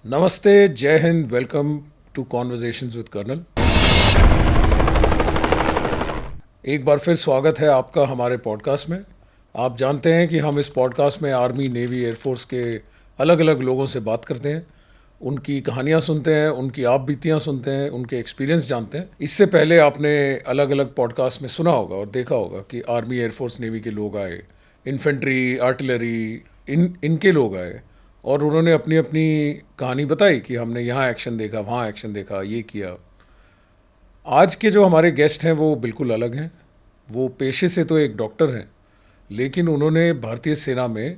नमस्ते, जय हिंद, welcome to conversations with colonel. एक बार फिर स्वागत है आपका हमारे पॉडकास्ट में। आप जानते हैं कि हम इस पॉडकास्ट में आर्मी, नेवी, एयरफोर्स के अलग अलग लोगों से बात करते हैं, उनकी कहानियां सुनते हैं, उनकी आप बीतियाँ सुनते हैं, उनके एक्सपीरियंस जानते हैं। इससे पहले आपने अलग अलग पॉडकास्ट में सुना होगा और देखा होगा कि आर्मी, एयरफोर्स, नेवी के लोग आए, इन्फेंट्री, आर्टिलरी, इनके लोग आए और उन्होंने अपनी अपनी कहानी बताई कि हमने यहाँ एक्शन देखा, वहाँ एक्शन देखा, ये किया। आज के जो हमारे गेस्ट हैं वो बिल्कुल अलग हैं। वो पेशे से तो एक डॉक्टर हैं, लेकिन उन्होंने भारतीय सेना में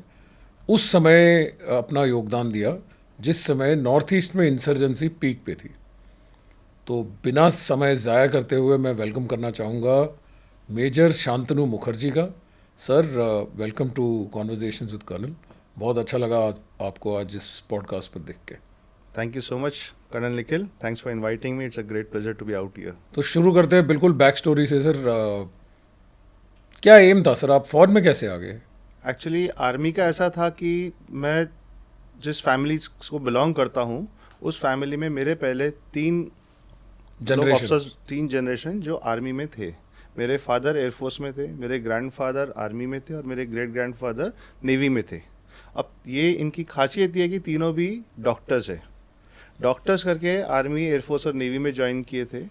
उस समय अपना योगदान दिया जिस समय नॉर्थ ईस्ट में इंसर्जेंसी पीक पे थी। तो बिना समय ज़ाया करते हुए मैं वेलकम करना चाहूँगा मेजर शांतनु मुखर्जी का। Sir, welcome to conversations with colonel. बहुत अच्छा लगा आपको आज इस पॉडकास्ट पर देख के। Thank you so much colonel Nikhil, thanks for inviting me, it's a great pleasure to be out here. तो शुरू करते हैं बिल्कुल बैक स्टोरी से। सर, क्या एम था सर? आप फौज में कैसे आ गए? एक्चुअली आर्मी का ऐसा था कि मैं जिस फैमिली को बिलोंग करता हूँ उस फैमिली में मेरे पहले तीन जनरेशन जो आर्मी में थे। मेरे फादर एयरफोर्स में थे, मेरे ग्रैंडफादर आर्मी में थे और मेरे ग्रेट ग्रैंडफादर नेवी में थे। अब ये इनकी खासियत ये है कि तीनों भी डॉक्टर्स है। डॉक्टर्स करके आर्मी, एयरफोर्स और नेवी में ज्वाइन किए थे।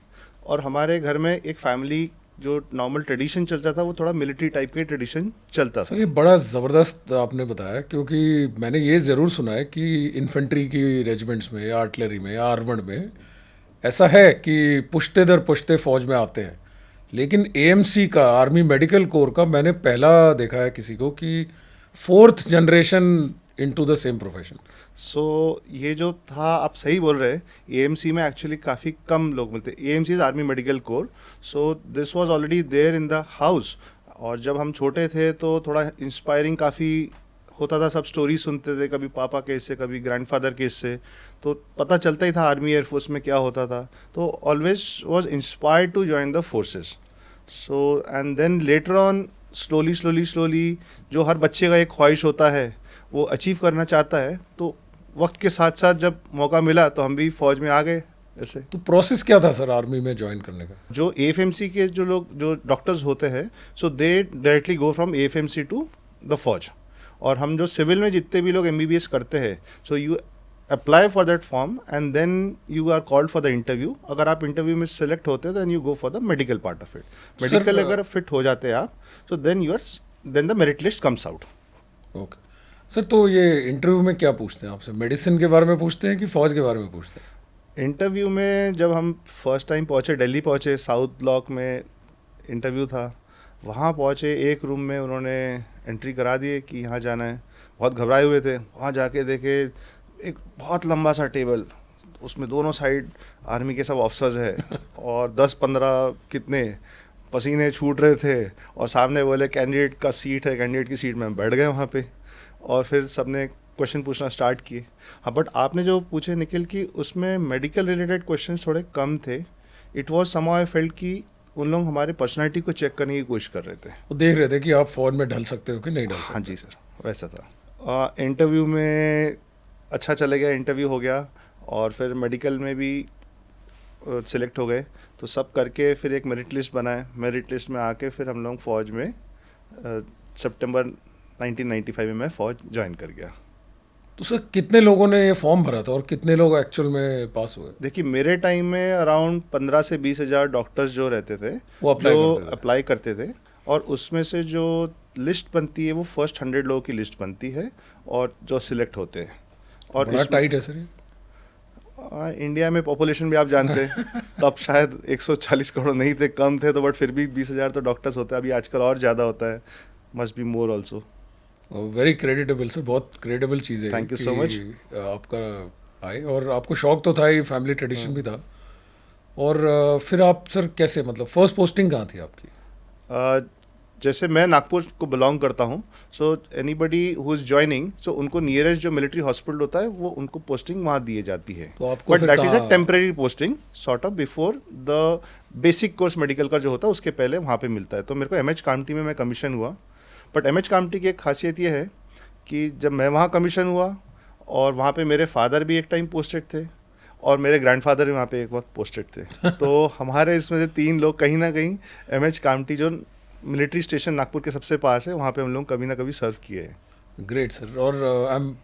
और हमारे घर में एक फैमिली जो नॉर्मल ट्रेडिशन चलता था वो थोड़ा मिलिट्री टाइप के ट्रेडिशन चलता था। सर, ये बड़ा ज़बरदस्त आपने बताया, क्योंकि मैंने ये ज़रूर सुना है कि इन्फेंट्री की रेजिमेंट्स में या आर्टिलरी में या आर्मड में ऐसा है कि पुश्ते दर पुश्ते फौज में आते हैं। लेकिन एएमसी का, आर्मी मेडिकल कोर का, मैंने पहला देखा है किसी को कि 4th generation into the same profession. So ये जो था, आप सही बोल रहे हैं, एएमसी में एक्चुअली काफ़ी कम लोग मिलते। AMC is army medical corps, so this was already there in the house. और जब हम छोटे थे तो थोड़ा इंस्पायरिंग काफ़ी होता था, सब स्टोरी सुनते थे, कभी पापा के इससे, कभी ग्रैंडफादर के इससे, तो पता चलता ही था आर्मी एयरफोर्स में क्या होता था। तो always was inspired to join the forces. So and then later on slowly जो हर बच्चे का एक ख्वाहिश होता है वो अचीव करना चाहता है, तो वक्त के साथ साथ जब मौका मिला तो हम भी फौज में आ गए। ऐसे तो प्रोसेस क्या था सर आर्मी में ज्वाइन करने का? जो एएफएमसी के जो लोग, जो डॉक्टर्स होते हैं, so they directly go from AFMC to the फौज। और हम जो सिविल में जितने भी लोग एमबीबीएस करते हैं, so you apply for that form and then you are called for the interview. अगर आप इंटरव्यू में सेलेक्ट होते हैं then you go for the medical part of it. Medical अगर फिट हो जाते हैं आप, so then the merit list comes out. Okay sir, तो ये इंटरव्यू में क्या पूछते हैं आपसे? मेडिसिन के बारे में पूछते हैं कि फौज के बारे में पूछते हैं? इंटरव्यू में जब हम फर्स्ट टाइम पहुँचे, दिल्ली पहुँचे, साउथ ब्लॉक में इंटरव्यू था। वहाँ पहुँचे, एक रूम में उन्होंने एंट्री करा दिए कि यहाँ जाना है। बहुत घबराए हुए थे। वहाँ जाके देखे एक बहुत लंबा सा टेबल, उसमें दोनों साइड आर्मी के सब ऑफिसर्स है और 10-15 कितने पसीने छूट रहे थे। और सामने बोले कैंडिडेट का सीट है, कैंडिडेट की सीट में हम बैठ गए वहाँ पे। और फिर सबने क्वेश्चन पूछना स्टार्ट किए। हाँ, बट आपने जो पूछे निखिल कि उसमें मेडिकल रिलेटेड क्वेश्चन थोड़े कम थे। It was somehow I felt कि उन लोग हमारे पर्सनैलिटी को चेक करने की कोशिश कर रहे थे। वो देख रहे थे कि आप फौज में ढल सकते हो कि नहीं ढल सकते। हाँ जी सर, वैसा था। इंटरव्यू में अच्छा चले गया, इंटरव्यू हो गया और फिर मेडिकल में भी सिलेक्ट हो गए। तो सब करके फिर एक मेरिट लिस्ट बनाए। मेरिट लिस्ट में आके फिर हम लोग फ़ौज में सितंबर 1995 में मैं फ़ौज ज्वाइन कर गया। तो सर, कितने लोगों ने ये फॉर्म भरा था और कितने लोग एक्चुअल में पास हुए? देखिए, मेरे टाइम में अराउंड 15 से 20 हज़ार डॉक्टर्स जो रहते थे वो अप्लाई करते थे। और उसमें से जो लिस्ट बनती है वो फर्स्ट 100 लोगों की लिस्ट बनती है और जो सिलेक्ट होते हैं। और बड़ा टाइट है सर ये। इंडिया में पॉपुलेशन भी आप जानते हैं तब शायद 140 करोड़ नहीं थे, कम थे, तो बट फिर भी 20 हज़ार तो डॉक्टर्स होते हैं। अभी आजकल और ज़्यादा होता है, must be more also. Very creditable sir, बहुत क्रेडिटेबल चीज़ है। Thank you so much. आपका आए, और आपको शौक तो था ही, फैमिली ट्रेडिशन भी था। और फिर आप सर कैसे, मतलब फर्स्ट पोस्टिंग कहाँ थी आपकी? जैसे मैं नागपुर को बिलोंग करता हूँ, so anybody who is joining, so उनको नियरेस्ट जो मिलिट्री हॉस्पिटल होता है वो उनको पोस्टिंग वहाँ दी जाती है। तो आपको but that is a temporary posting, sort of before the basic course medical का जो होता है उसके पहले वहाँ पे मिलता है। तो मेरे को एमएच कामटी में मैं कमीशन हुआ बट एमएच कामटी की एक खासियत ये है कि जब मैं वहाँ कमीशन हुआ और वहाँ पे मेरे फादर भी एक टाइम पोस्टेड थे और मेरे ग्रैंडफादर भी वहाँ पे एक वक्त पोस्टेड थे तो हमारे इसमें से 3 लोग कहीं ना कहीं एमएच कामटी जो मिलिट्री स्टेशन नागपुर के सबसे पास है वहाँ पे हम लोग कभी ना कभी सर्व किए हैं। Great sir. और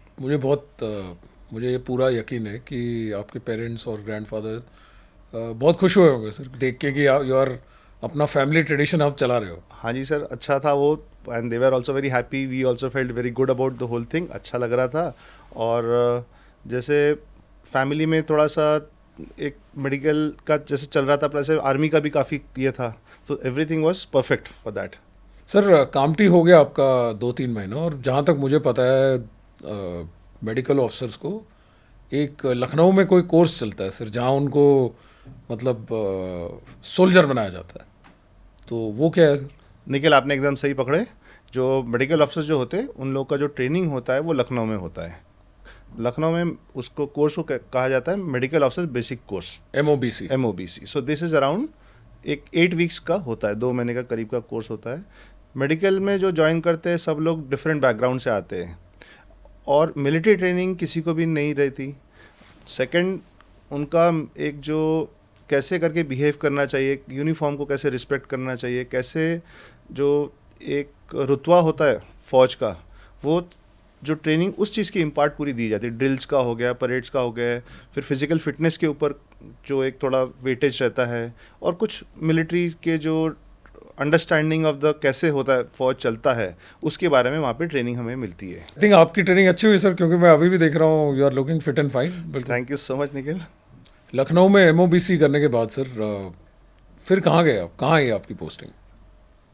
मुझे ये पूरा यकीन है कि आपके पेरेंट्स और ग्रैंडफादर बहुत खुश हुए होंगे सर देख के कि यू आर अपना फैमिली ट्रेडिशन आप चला रहे हो। हाँ जी सर, अच्छा था वो, and they were also very happy, we also felt very good about the whole thing, अच्छा लग रहा था। और जैसे फैमिली में थोड़ा सा एक मेडिकल का जैसे चल रहा था, प्लस आर्मी का भी काफ़ी ये था, तो everything was perfect for that. Sir Kamptee हो गया आपका 2-3 महीना, और जहाँ तक मुझे पता है मेडिकल ऑफिसर्स को एक लखनऊ में कोई कोर्स चलता है सर, जहाँ उनको मतलब सोल्जर बनाया जाता है, तो वो क्या है सर? निखिल, आपने एकदम सही पकड़े। जो मेडिकल ऑफिसर्स जो होते हैं उन लोग का जो ट्रेनिंग होता है वो लखनऊ में होता है। लखनऊ में उसको कोर्स को कहा जाता है medical officer basic course, MOBC। MOBC। So this is around एक 8 वीक्स का होता है, 2 महीने का करीब का कोर्स होता है। मेडिकल में जो ज्वाइन करते हैं सब लोग डिफरेंट बैकग्राउंड से आते हैं और मिलिट्री ट्रेनिंग किसी को भी नहीं रहती। सेकंड, उनका एक जो कैसे करके बिहेव करना चाहिए, यूनिफॉर्म को कैसे रिस्पेक्ट करना चाहिए, कैसे जो एक रुतबा होता है फौज का, वो जो ट्रेनिंग उस चीज़ की इम्पार्ट पूरी दी जाती है। ड्रिल्स का हो गया, परेड्स का हो गया, फिर फिजिकल फिटनेस के ऊपर जो एक थोड़ा वेटेज रहता है, और कुछ मिलिट्री के जो अंडरस्टैंडिंग ऑफ द कैसे होता है फौज चलता है उसके बारे में वहाँ पे ट्रेनिंग हमें मिलती है। आई थिंक आपकी ट्रेनिंग अच्छी हुई सर, क्योंकि मैं अभी भी देख रहा हूँ you are looking fit and fine. बिल्कुल। Thank you so much Nikhil. Lucknow में MOBC करने के बाद सर फिर कहाँ गए आप, कहाँ है आपकी पोस्टिंग?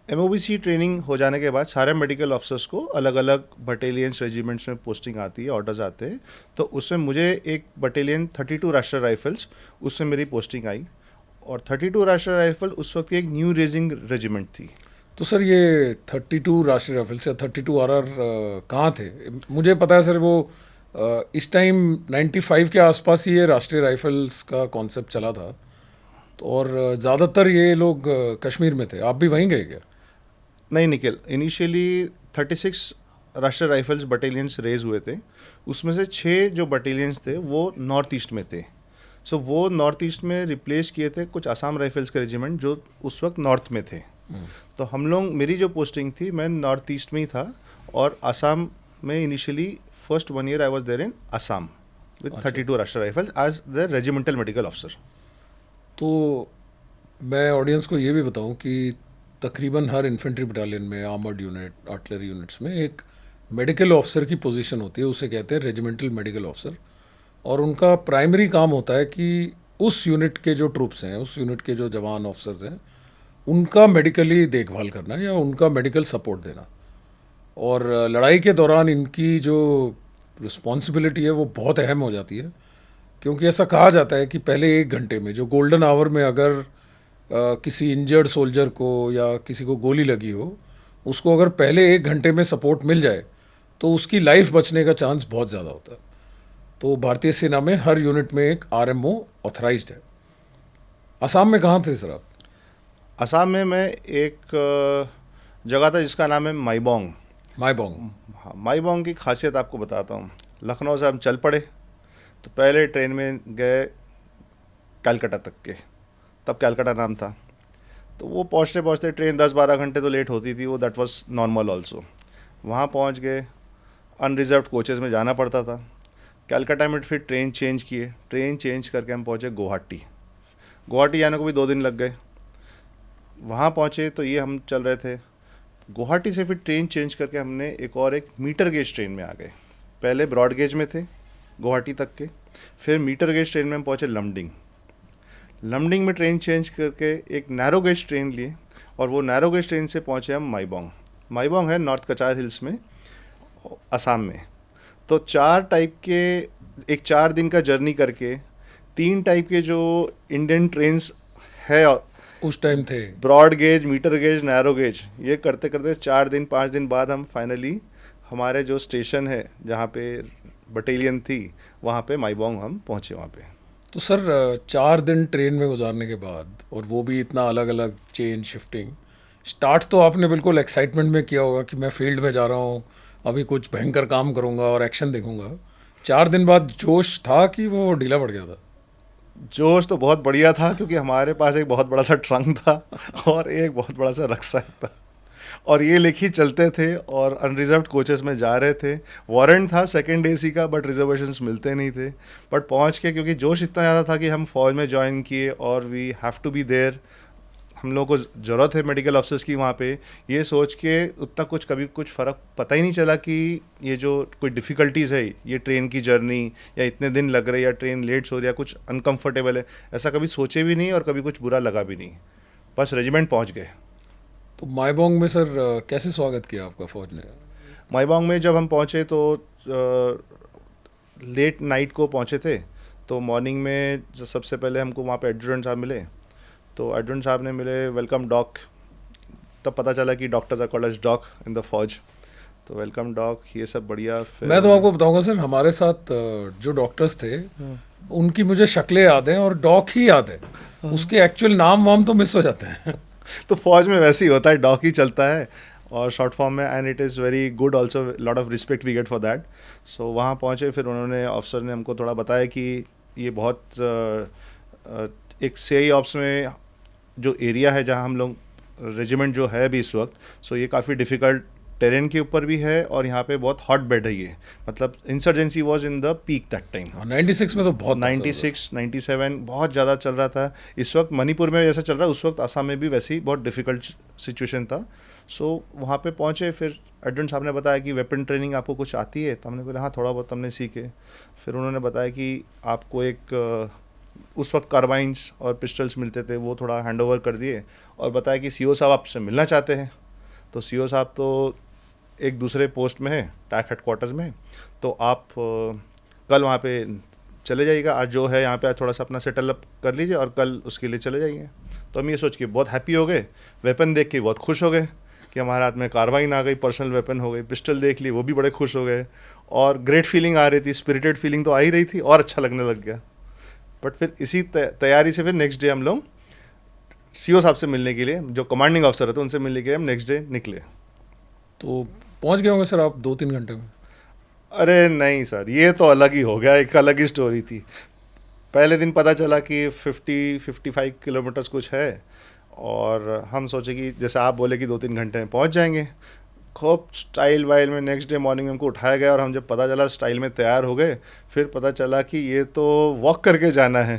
MOBC ट्रेनिंग हो जाने के बाद सारे मेडिकल ऑफिसर्स को अलग अलग बटालियंस रेजिमेंट्स में पोस्टिंग आती है, ऑर्डर्स आते हैं। तो उसमें मुझे एक बटालियन 32 राष्ट्रीय राइफल्स, उसमें मेरी पोस्टिंग आई, और 32 राष्ट्रीय राइफल उस वक्त की एक न्यू रेजिंग रेजिमेंट थी। तो सर ये 32 राष्ट्रीय राइफल्स या 32 RR कहाँ थे? मुझे पता है सर वो इस टाइम 95 के आसपास ही ये राष्ट्रीय राइफल्स का कॉन्सेप्ट चला था, तो और ज़्यादातर ये लोग कश्मीर में थे। आप भी वहीं गए क्या? नहीं निखिल, इनिशियली 36 राष्ट्रीय राइफल्स बटालियंस रेज हुए थे, उसमें से 6 जो बटालियंस थे वो नॉर्थ ईस्ट में थे। सो वो नॉर्थ ईस्ट में रिप्लेस किए थे कुछ आसाम राइफल्स के रेजिमेंट जो उस वक्त नॉर्थ में थे। तो हम लोग, मेरी जो पोस्टिंग थी, मैं नॉर्थ ईस्ट में ही था, और आसाम में initially first 1 year I was there in Assam with 32 Rashtriya Rifles as the regimental medical officer. तो मैं ऑडियंस को ये भी बताऊं कि तकरीबन हर इन्फेंट्री बटालियन में, आर्मर्ड यूनिट, आर्टिलरी यूनिट्स में एक मेडिकल ऑफिसर की पोजीशन होती है, उसे कहते हैं रेजिमेंटल मेडिकल ऑफिसर। और उनका प्राइमरी काम होता है कि उस यूनिट के जो ट्रूप्स हैं, उस यूनिट के जो जवान ऑफिसर्स हैं, उनका मेडिकली देखभाल करना या उनका मेडिकल सपोर्ट देना। और लड़ाई के दौरान इनकी जो रिस्पॉन्सिबिलिटी है वो बहुत अहम हो जाती है, क्योंकि ऐसा कहा जाता है कि पहले 1 घंटे में, जो गोल्डन आवर में, अगर किसी इंजर्ड सोल्जर को या किसी को गोली लगी हो, उसको अगर पहले 1 घंटे में सपोर्ट मिल जाए तो उसकी लाइफ बचने का चांस बहुत ज़्यादा होता है। तो भारतीय सेना में हर यूनिट में एक RMO ऑथराइज्ड है। असम में कहाँ थे सर आप? असम में मैं एक जगह था जिसका नाम है माईबोंग। माईबोंग। हाँ, माईबोंग की खासियत आपको बताता हूँ। लखनऊ से हम चल पड़े, तो पहले ट्रेन में गए कलकत्ता तक के, तब कलकत्ता नाम था। तो वो पहुँचते पहुँचते ट्रेन 10-12 घंटे तो लेट होती थी, वो दैट वाज नॉर्मल ऑल्सो। वहाँ पहुँच गए, अनरिजर्व्ड कोचेज़ में जाना पड़ता था। कलकत्ता में फिर ट्रेन चेंज किए, ट्रेन चेंज करके हम पहुँचे गुवाहाटी। गुवाहाटी जाने को भी 2 दिन लग गए। वहाँ पहुँचे तो ये हम चल रहे थे, गुवाहाटी से फिर ट्रेन चेंज करके हमने एक मीटर गेज ट्रेन में आ गए। पहले ब्रॉड गेज में थे गुवाहाटी तक के, फिर मीटर गेज ट्रेन में हम पहुँचे लमडिंग। लमडिंग में ट्रेन चेंज करके एक नैरो गेज ट्रेन लिए, और वो नैरो गेज ट्रेन से पहुँचे हम माईबोंग। माईबोंग है नॉर्थ कचार हिल्स में, असम में। तो 4 टाइप के, एक 4 दिन का जर्नी करके 3 टाइप के जो इंडियन ट्रेन्स है उस टाइम थे, broad gauge, metre gauge, narrow gauge, ये करते करते 4-5 दिन बाद हम फाइनली हमारे जो स्टेशन है जहाँ पे बटालियन थी वहाँ पे माईबोंग हम पहुँचे वहाँ पे। तो सर 4 दिन ट्रेन में गुजारने के बाद, और वो भी इतना अलग अलग चेंज, स्टार्ट तो आपने बिल्कुल एक्साइटमेंट में किया होगा कि मैं फील्ड में जा रहा हूँ, अभी कुछ भयंकर काम करूँगा और एक्शन देखूंगा। 4 दिन बाद जोश था कि वो ढीला पड़ गया था? जोश तो बहुत बढ़िया था, क्योंकि हमारे पास एक बहुत बड़ा सा ट्रंक था और एक बहुत बड़ा सा रक्सैक था, और ये लेके ही चलते थे और अनरिजर्व्ड कोचेस में जा रहे थे। वारंट था सेकंड एसी का, बट रिजर्वेशंस मिलते नहीं थे। बट पहुंच के, क्योंकि जोश इतना ज़्यादा था कि हम फौज में ज्वाइन किए और we have to be there, हम लोगों को ज़रूरत है मेडिकल ऑफिसर्स की वहाँ पे, ये सोच के उतना कुछ कभी कुछ फ़र्क पता ही नहीं चला कि ये जो कोई डिफ़िकल्टीज़ है, ये ट्रेन की जर्नी या इतने दिन लग रहे या ट्रेन लेट हो रही या कुछ अनकंफर्टेबल है, ऐसा कभी सोचे भी नहीं और कभी कुछ बुरा लगा भी नहीं। बस रेजिमेंट पहुँच गए। तो माईबोंग में सर कैसे स्वागत किया आपका फौज ने? माईबोंग में जब हम पहुँचे तो लेट नाइट को पहुँचे थे, तो मॉर्निंग में सबसे पहले हमको वहाँ पे एडजुटेंट साहब मिले। तो एडजुटेंट साहब ने मिले, वेलकम डॉक। तब पता चला कि doctors are called as doc in the फौज। तो वेलकम डॉक, ये सब बढ़िया। फिर मैं तो आपको बताऊंगा सर, हमारे साथ जो डॉक्टर्स थे उनकी मुझे शक्लें याद हैं और डॉक ही याद है, उसके एक्चुअल नाम वाम तो मिस हो जाते हैं। तो फौज में वैसे ही होता है, डॉक ही चलता है और शॉर्ट फॉर्म में, and it is very good also, lot of respect we get for that. So वहाँ पहुँचे, फिर उन्होंने, ऑफिसर ने हमको थोड़ा बताया कि ये बहुत एक CI ऑप्स में जो एरिया है जहाँ हम लोग रेजिमेंट जो है अभी इस वक्त, सो ये काफ़ी डिफ़िकल्ट टेरेन के ऊपर भी है और यहाँ पे बहुत हॉट बेड है ये, मतलब insurgency was in the peak that time. 96 में तो बहुत था सर। 96 97 बहुत ज़्यादा चल रहा था। इस वक्त मणिपुर में जैसा चल रहा है, उस वक्त आसाम में भी वैसे ही बहुत डिफ़िकल्ट सिचुएशन था। सो वहाँ पे पहुँचे, फिर एडजुटेंट साहब ने बताया कि वेपन ट्रेनिंग आपको कुछ आती है? तो हमने बोला हाँ, थोड़ा बहुत हमने सीखे। फिर उन्होंने बताया कि आपको एक उस वक्त कार्बाइंस और पिस्टल्स मिलते थे, वो थोड़ा हैंड ओवर कर दिए और बताया कि CO साहब आपसे मिलना चाहते हैं। तो CO साहब तो एक दूसरे पोस्ट में है, टैक हेडक्वार्टर्स में, तो आप कल वहाँ पे चले जाइएगा, आज जो है यहाँ पे आज थोड़ा सा अपना सेटल अप कर लीजिए और कल उसके लिए चले जाइए। तो हम ये सोच के बहुत हैप्पी हो गए, वेपन देख के बहुत खुश हो गए कि हमारे हाथ में कार्बाइन आ गई, पर्सनल वेपन हो गई, पिस्टल देख ली, वो भी बड़े खुश हो गए और ग्रेट फीलिंग आ रही थी, स्पिरिटेड फीलिंग तो आ ही रही थी और अच्छा लगने लग गया। बट फिर इसी तैयारी से फिर नेक्स्ट डे हम लोग CO साहब से मिलने के लिए, जो कमांडिंग ऑफिसर थे उनसे मिलने के लिए हम नेक्स्ट डे निकले। तो पहुंच गए होंगे सर आप 2-3 घंटे में? अरे नहीं सर, ये तो अलग ही हो गया, एक अलग ही स्टोरी थी। पहले दिन पता चला कि 50-55 किलोमीटर्स कुछ है और हम सोचे कि जैसे आप बोले कि 2-3 घंटे में पहुंच जाएंगे। खूब स्टाइल वाइल में नेक्स्ट डे मॉर्निंग में हमको उठाया गया और हम जब पता चला स्टाइल में तैयार हो गए, फिर पता चला कि ये तो वॉक करके जाना है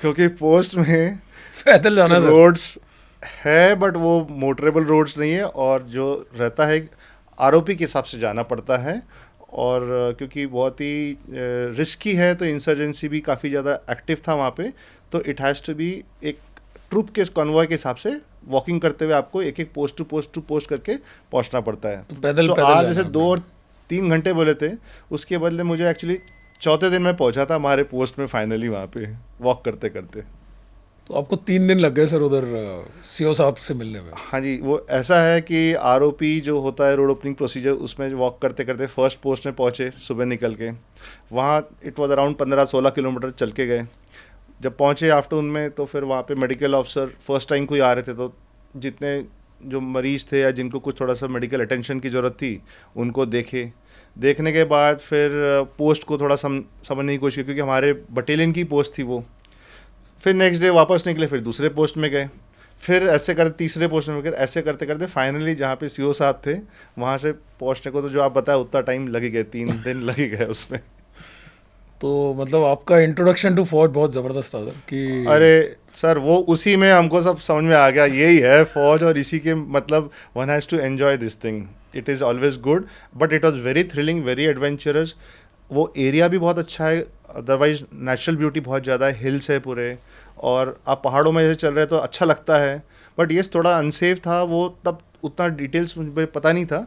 क्योंकि पोस्ट में पैदल जाना था? रोड्स है बट वो मोटरेबल रोड्स नहीं है, और जो रहता है ROP के हिसाब से जाना पड़ता है, और क्योंकि बहुत ही रिस्की है तो इंसर्जेंसी भी काफ़ी ज़्यादा एक्टिव था वहाँ पे, तो इट हैज़ टू बी एक ट्रूप के कॉन्वॉय के हिसाब से वॉकिंग करते हुए आपको एक एक पोस्ट टू पोस्ट करके पहुँचना पड़ता है। तो पैदल So, पैदल आज जाना जैसे है। 2 और 3 घंटे बोले थे, उसके बदले मुझे एक्चुअली चौथे दिन में पहुँचा था हमारे पोस्ट में फाइनली वहाँ पे वॉक करते करते। तो आपको 3 दिन लग गए सर उधर CO साहब से मिलने में? हाँ जी, वो ऐसा है कि ROP जो होता है रोड ओपनिंग प्रोसीजर, उसमें वॉक करते करते फर्स्ट पोस्ट में पहुँचे सुबह निकल के। वहाँ इट वाज अराउंड 15-16 किलोमीटर चल के गए। जब पहुँचे आफ्टरनून में, तो फिर वहाँ पे मेडिकल ऑफिसर फर्स्ट टाइम कोई आ रहे थे, तो जितने जो मरीज़ थे या जिनको कुछ थोड़ा सा मेडिकल अटेंशन की ज़रूरत थी उनको देखने के बाद फिर पोस्ट को थोड़ा समझने की कोशिश की, क्योंकि हमारे बटालियन की पोस्ट थी वो। फिर नेक्स्ट डे वापस निकले, फिर दूसरे पोस्ट में गए, फिर ऐसे करते तीसरे पोस्ट में गए, ऐसे करते करते फाइनली जहाँ पे CO साहब थे वहाँ से पहुँचने को, तो जो आप बताया उतना टाइम लग ही गया, 3 दिन लग ही गए उसमें। तो मतलब आपका इंट्रोडक्शन टू फौज बहुत ज़बरदस्त था सर कि अरे सर, वो उसी में हमको सब समझ में आ गया, यही है फौज, और इसी के मतलब one has to enjoy this thing. It is always good, but it was very thrilling, very adventurous. वो एरिया भी बहुत अच्छा है, अदरवाइज नेचुरल ब्यूटी बहुत ज़्यादा है, हिल्स है पूरे, और आप पहाड़ों में जैसे चल रहे तो अच्छा लगता है। बट ये थोड़ा अनसेफ था, वो तब उतना डिटेल्स मुझे पता नहीं था,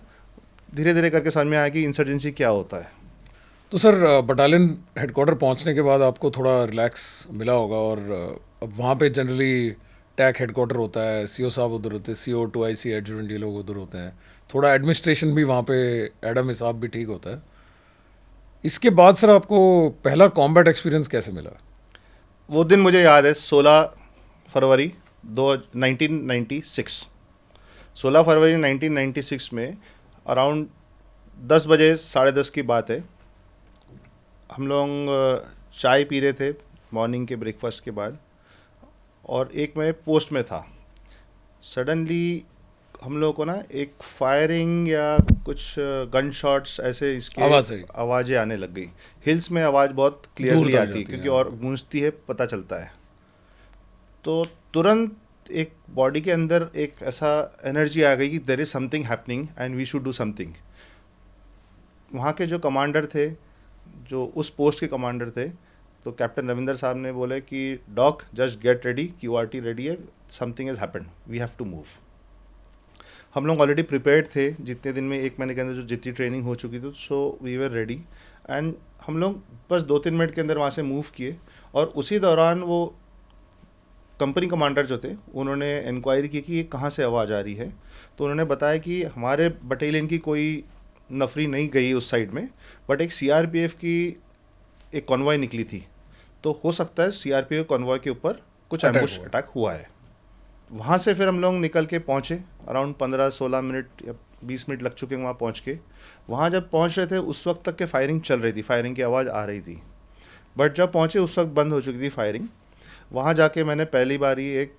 धीरे धीरे करके समझ में आया कि इंसर्जेंसी क्या होता है। तो सर बटालियन हेडक्वार्टर पहुंचने के बाद आपको थोड़ा रिलैक्स मिला होगा, और अब वहाँ पे जनरली टैक हेडक्वार्टर होता है, CO साहब उधर होते हैं, CO 2IC एडजुटेंट ये लोग उधर होते हैं, थोड़ा एडमिनिस्ट्रेशन भी वहाँ पे एडम हिसाब भी ठीक होता है। इसके बाद सर आपको पहला कॉम्बैट एक्सपीरियंस कैसे मिला? वो दिन मुझे याद है, 16 फरवरी 1996, 16 फरवरी 1996 में अराउंड 10 बजे 10:30 की बात है। हम लोग चाय पी रहे थे मॉर्निंग के ब्रेकफास्ट के बाद, और एक मैं पोस्ट में था। सडनली हम लोगों को ना एक फायरिंग या कुछ गन शॉट्स ऐसे इसके आवाज़ें आने लग गई। हिल्स में आवाज़ बहुत क्लियरली आती है क्योंकि और गूंजती है, पता चलता है। तो तुरंत एक बॉडी के अंदर एक ऐसा एनर्जी आ गई कि there is something happening and we should do something. वहाँ के जो कमांडर थे, जो उस पोस्ट के कमांडर थे, तो कैप्टन रविंदर साहब ने बोले कि doc just get ready, QRT ready है, something has happened, we have to move. हम लोग ऑलरेडी प्रिपेयर्ड थे, जितने दिन में 1 महीने के अंदर जो जितनी ट्रेनिंग हो चुकी थी, so we were ready. And हम लोग बस 2-3 मिनट के अंदर वहाँ से मूव किए, और उसी दौरान वो कंपनी कमांडर जो थे उन्होंने इंक्वायरी की कि ये कहाँ से आवाज़ आ रही है। तो उन्होंने बताया कि हमारे बटालियन की कोई नफरी नहीं गई उस साइड में, बट एक CRPF की एक कॉन्वॉय निकली थी, तो हो सकता है CRPF कॉन्वॉय के ऊपर कुछ एम्बुश अटैक हुआ है। वहाँ से फिर हम लोग निकल के पहुँचे, अराउंड 15-16 मिनट या 20 मिनट लग चुके वहाँ पहुँच के। वहाँ जब पहुँच रहे थे उस वक्त तक के फायरिंग चल रही थी, फायरिंग की आवाज़ आ रही थी, बट जब पहुँचे उस वक्त बंद हो चुकी थी फायरिंग। वहाँ जाके मैंने पहली बारी एक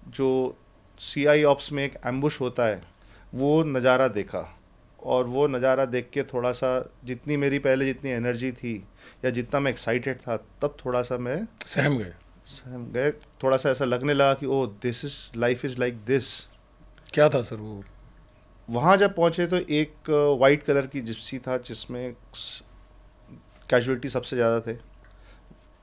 जो CI ऑप्स में एक एम्बुश होता है वो नज़ारा देखा, और वो नज़ारा देख के थोड़ा सा जितनी मेरी पहले जितनी एनर्जी थी या जितना मैं एक्साइटेड था, तब थोड़ा सा मैं सहम गए। थोड़ा सा ऐसा लगने लगा कि oh this is life is like this. क्या था सर वो? वहाँ जब पहुँचे तो एक वाइट कलर की जिप्सी था जिसमें कैजुअलिटी सबसे ज़्यादा थे।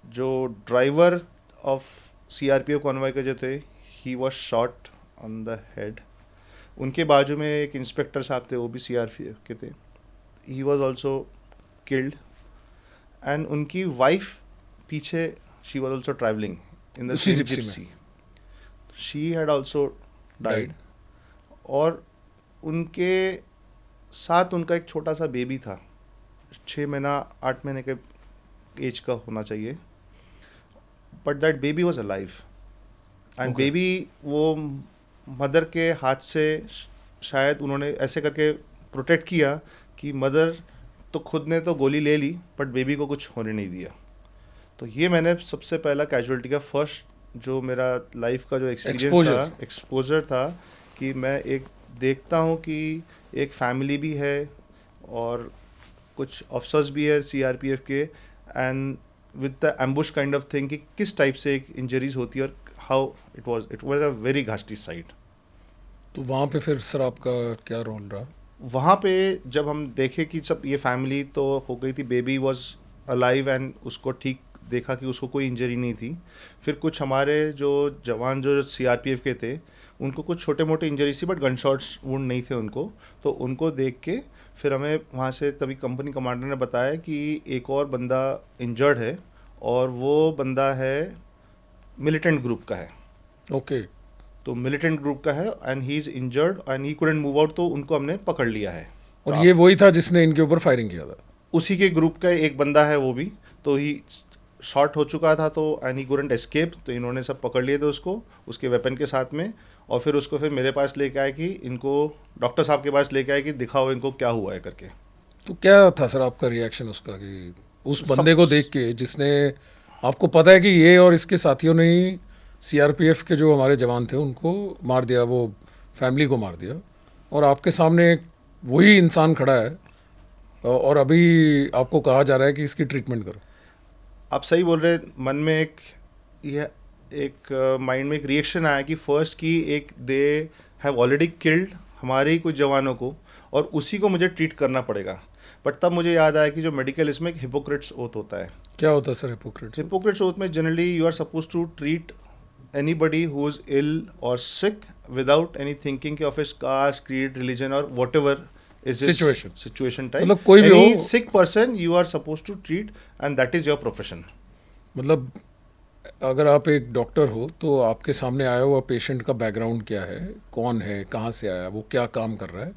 जो ड्राइवर ऑफ CRPF कॉन्वॉय के जो थे, he was shot on the head. उनके बाजू में एक इंस्पेक्टर साहब थे, वो भी CRPF के थे, he was also killed. And उनकी वाइफ पीछे, she was also travelling in the same Gypsy, she had also died. और उनके साथ उनका एक छोटा सा बेबी था, 6 महीना 8 महीने के एज का होना चाहिए, but that baby was alive. And baby वो मदर के हाथ से शायद उन्होंने ऐसे करके प्रोटेक्ट किया कि मदर तो खुद ने तो गोली ले ली, बट बेबी को कुछ होने नहीं दिया। तो ये मैंने सबसे पहला कैजुअलिटी का फर्स्ट जो मेरा लाइफ का जो एक्सपोजर था कि मैं एक देखता हूँ कि एक फैमिली भी है और कुछ ऑफिसर्स भी है CRPF के, and with the ambush kind of thing कि किस टाइप से एक इंजरीज होती है और how it was a very घास्टी साइट। तो वहाँ पे फिर सर आपका क्या रोल रहा? वहाँ पे जब हम देखे कि सब ये फैमिली तो हो गई थी, बेबी वॉज अलाइव एंड उसको ठीक देखा कि उसको कोई इंजरी नहीं थी। फिर कुछ हमारे जो जवान जो CRPF के थे उनको कुछ छोटे मोटे इंजरी थी, बट गन शॉट्स वुंड नहीं थे उनको। तो उनको देख के फिर हमें वहाँ से तभी कंपनी कमांडर ने बताया कि एक और बंदा इंजर्ड है, और वो बंदा है मिलिटेंट ग्रुप का है। ओके। तो मिलिटेंट ग्रुप का है and he is injured and he couldn't move out, तो उनको हमने पकड़ लिया है। और ये वही था जिसने इनके ऊपर फायरिंग किया था? उसी के ग्रुप का एक बंदा है वो भी, तो ही शॉट हो चुका था, तो एंड ही कुडंट एस्केप, तो इन्होंने सब पकड़ लिए थे उसको उसके वेपन के साथ में। और फिर उसको फिर मेरे पास लेके आए कि इनको डॉक्टर साहब के पास लेके आए कि दिखाओ इनको क्या हुआ है करके। तो क्या था सर आपका रिएक्शन उसका कि उस बंदे को देख के जिसने आपको पता है कि ये और इसके साथियों ने ही CRPF के जो हमारे जवान थे उनको मार दिया, वो फैमिली को मार दिया, और आपके सामने वही इंसान खड़ा है और अभी आपको कहा जा रहा है कि इसकी ट्रीटमेंट करो? आप सही बोल रहे हैं। मन में एक माइंड में एक रिएक्शन आया कि फर्स्ट की एक दे हैव ऑलरेडी किल्ड हमारे ही कुछ जवानों को, और उसी को मुझे ट्रीट करना पड़ेगा। बट तब मुझे याद आया कि जो मेडिकल इसमें एक हिपोक्रेट्स ओथ होता है। क्या होता है सर हिपोक्रेट्स ओथ में generally you are suppose to treat anybody who is ill or sick without any thinking of his caste, creed, religion or whatever is his situation type. मतलब कोई भी any हो, sick person you are supposed to treat and that is your profession. मतलब अगर आप एक doctor हो तो आपके सामने आया हुआ पेशेंट का बैकग्राउंड क्या है, कौन है, कहाँ से आया, वो क्या काम कर रहा है,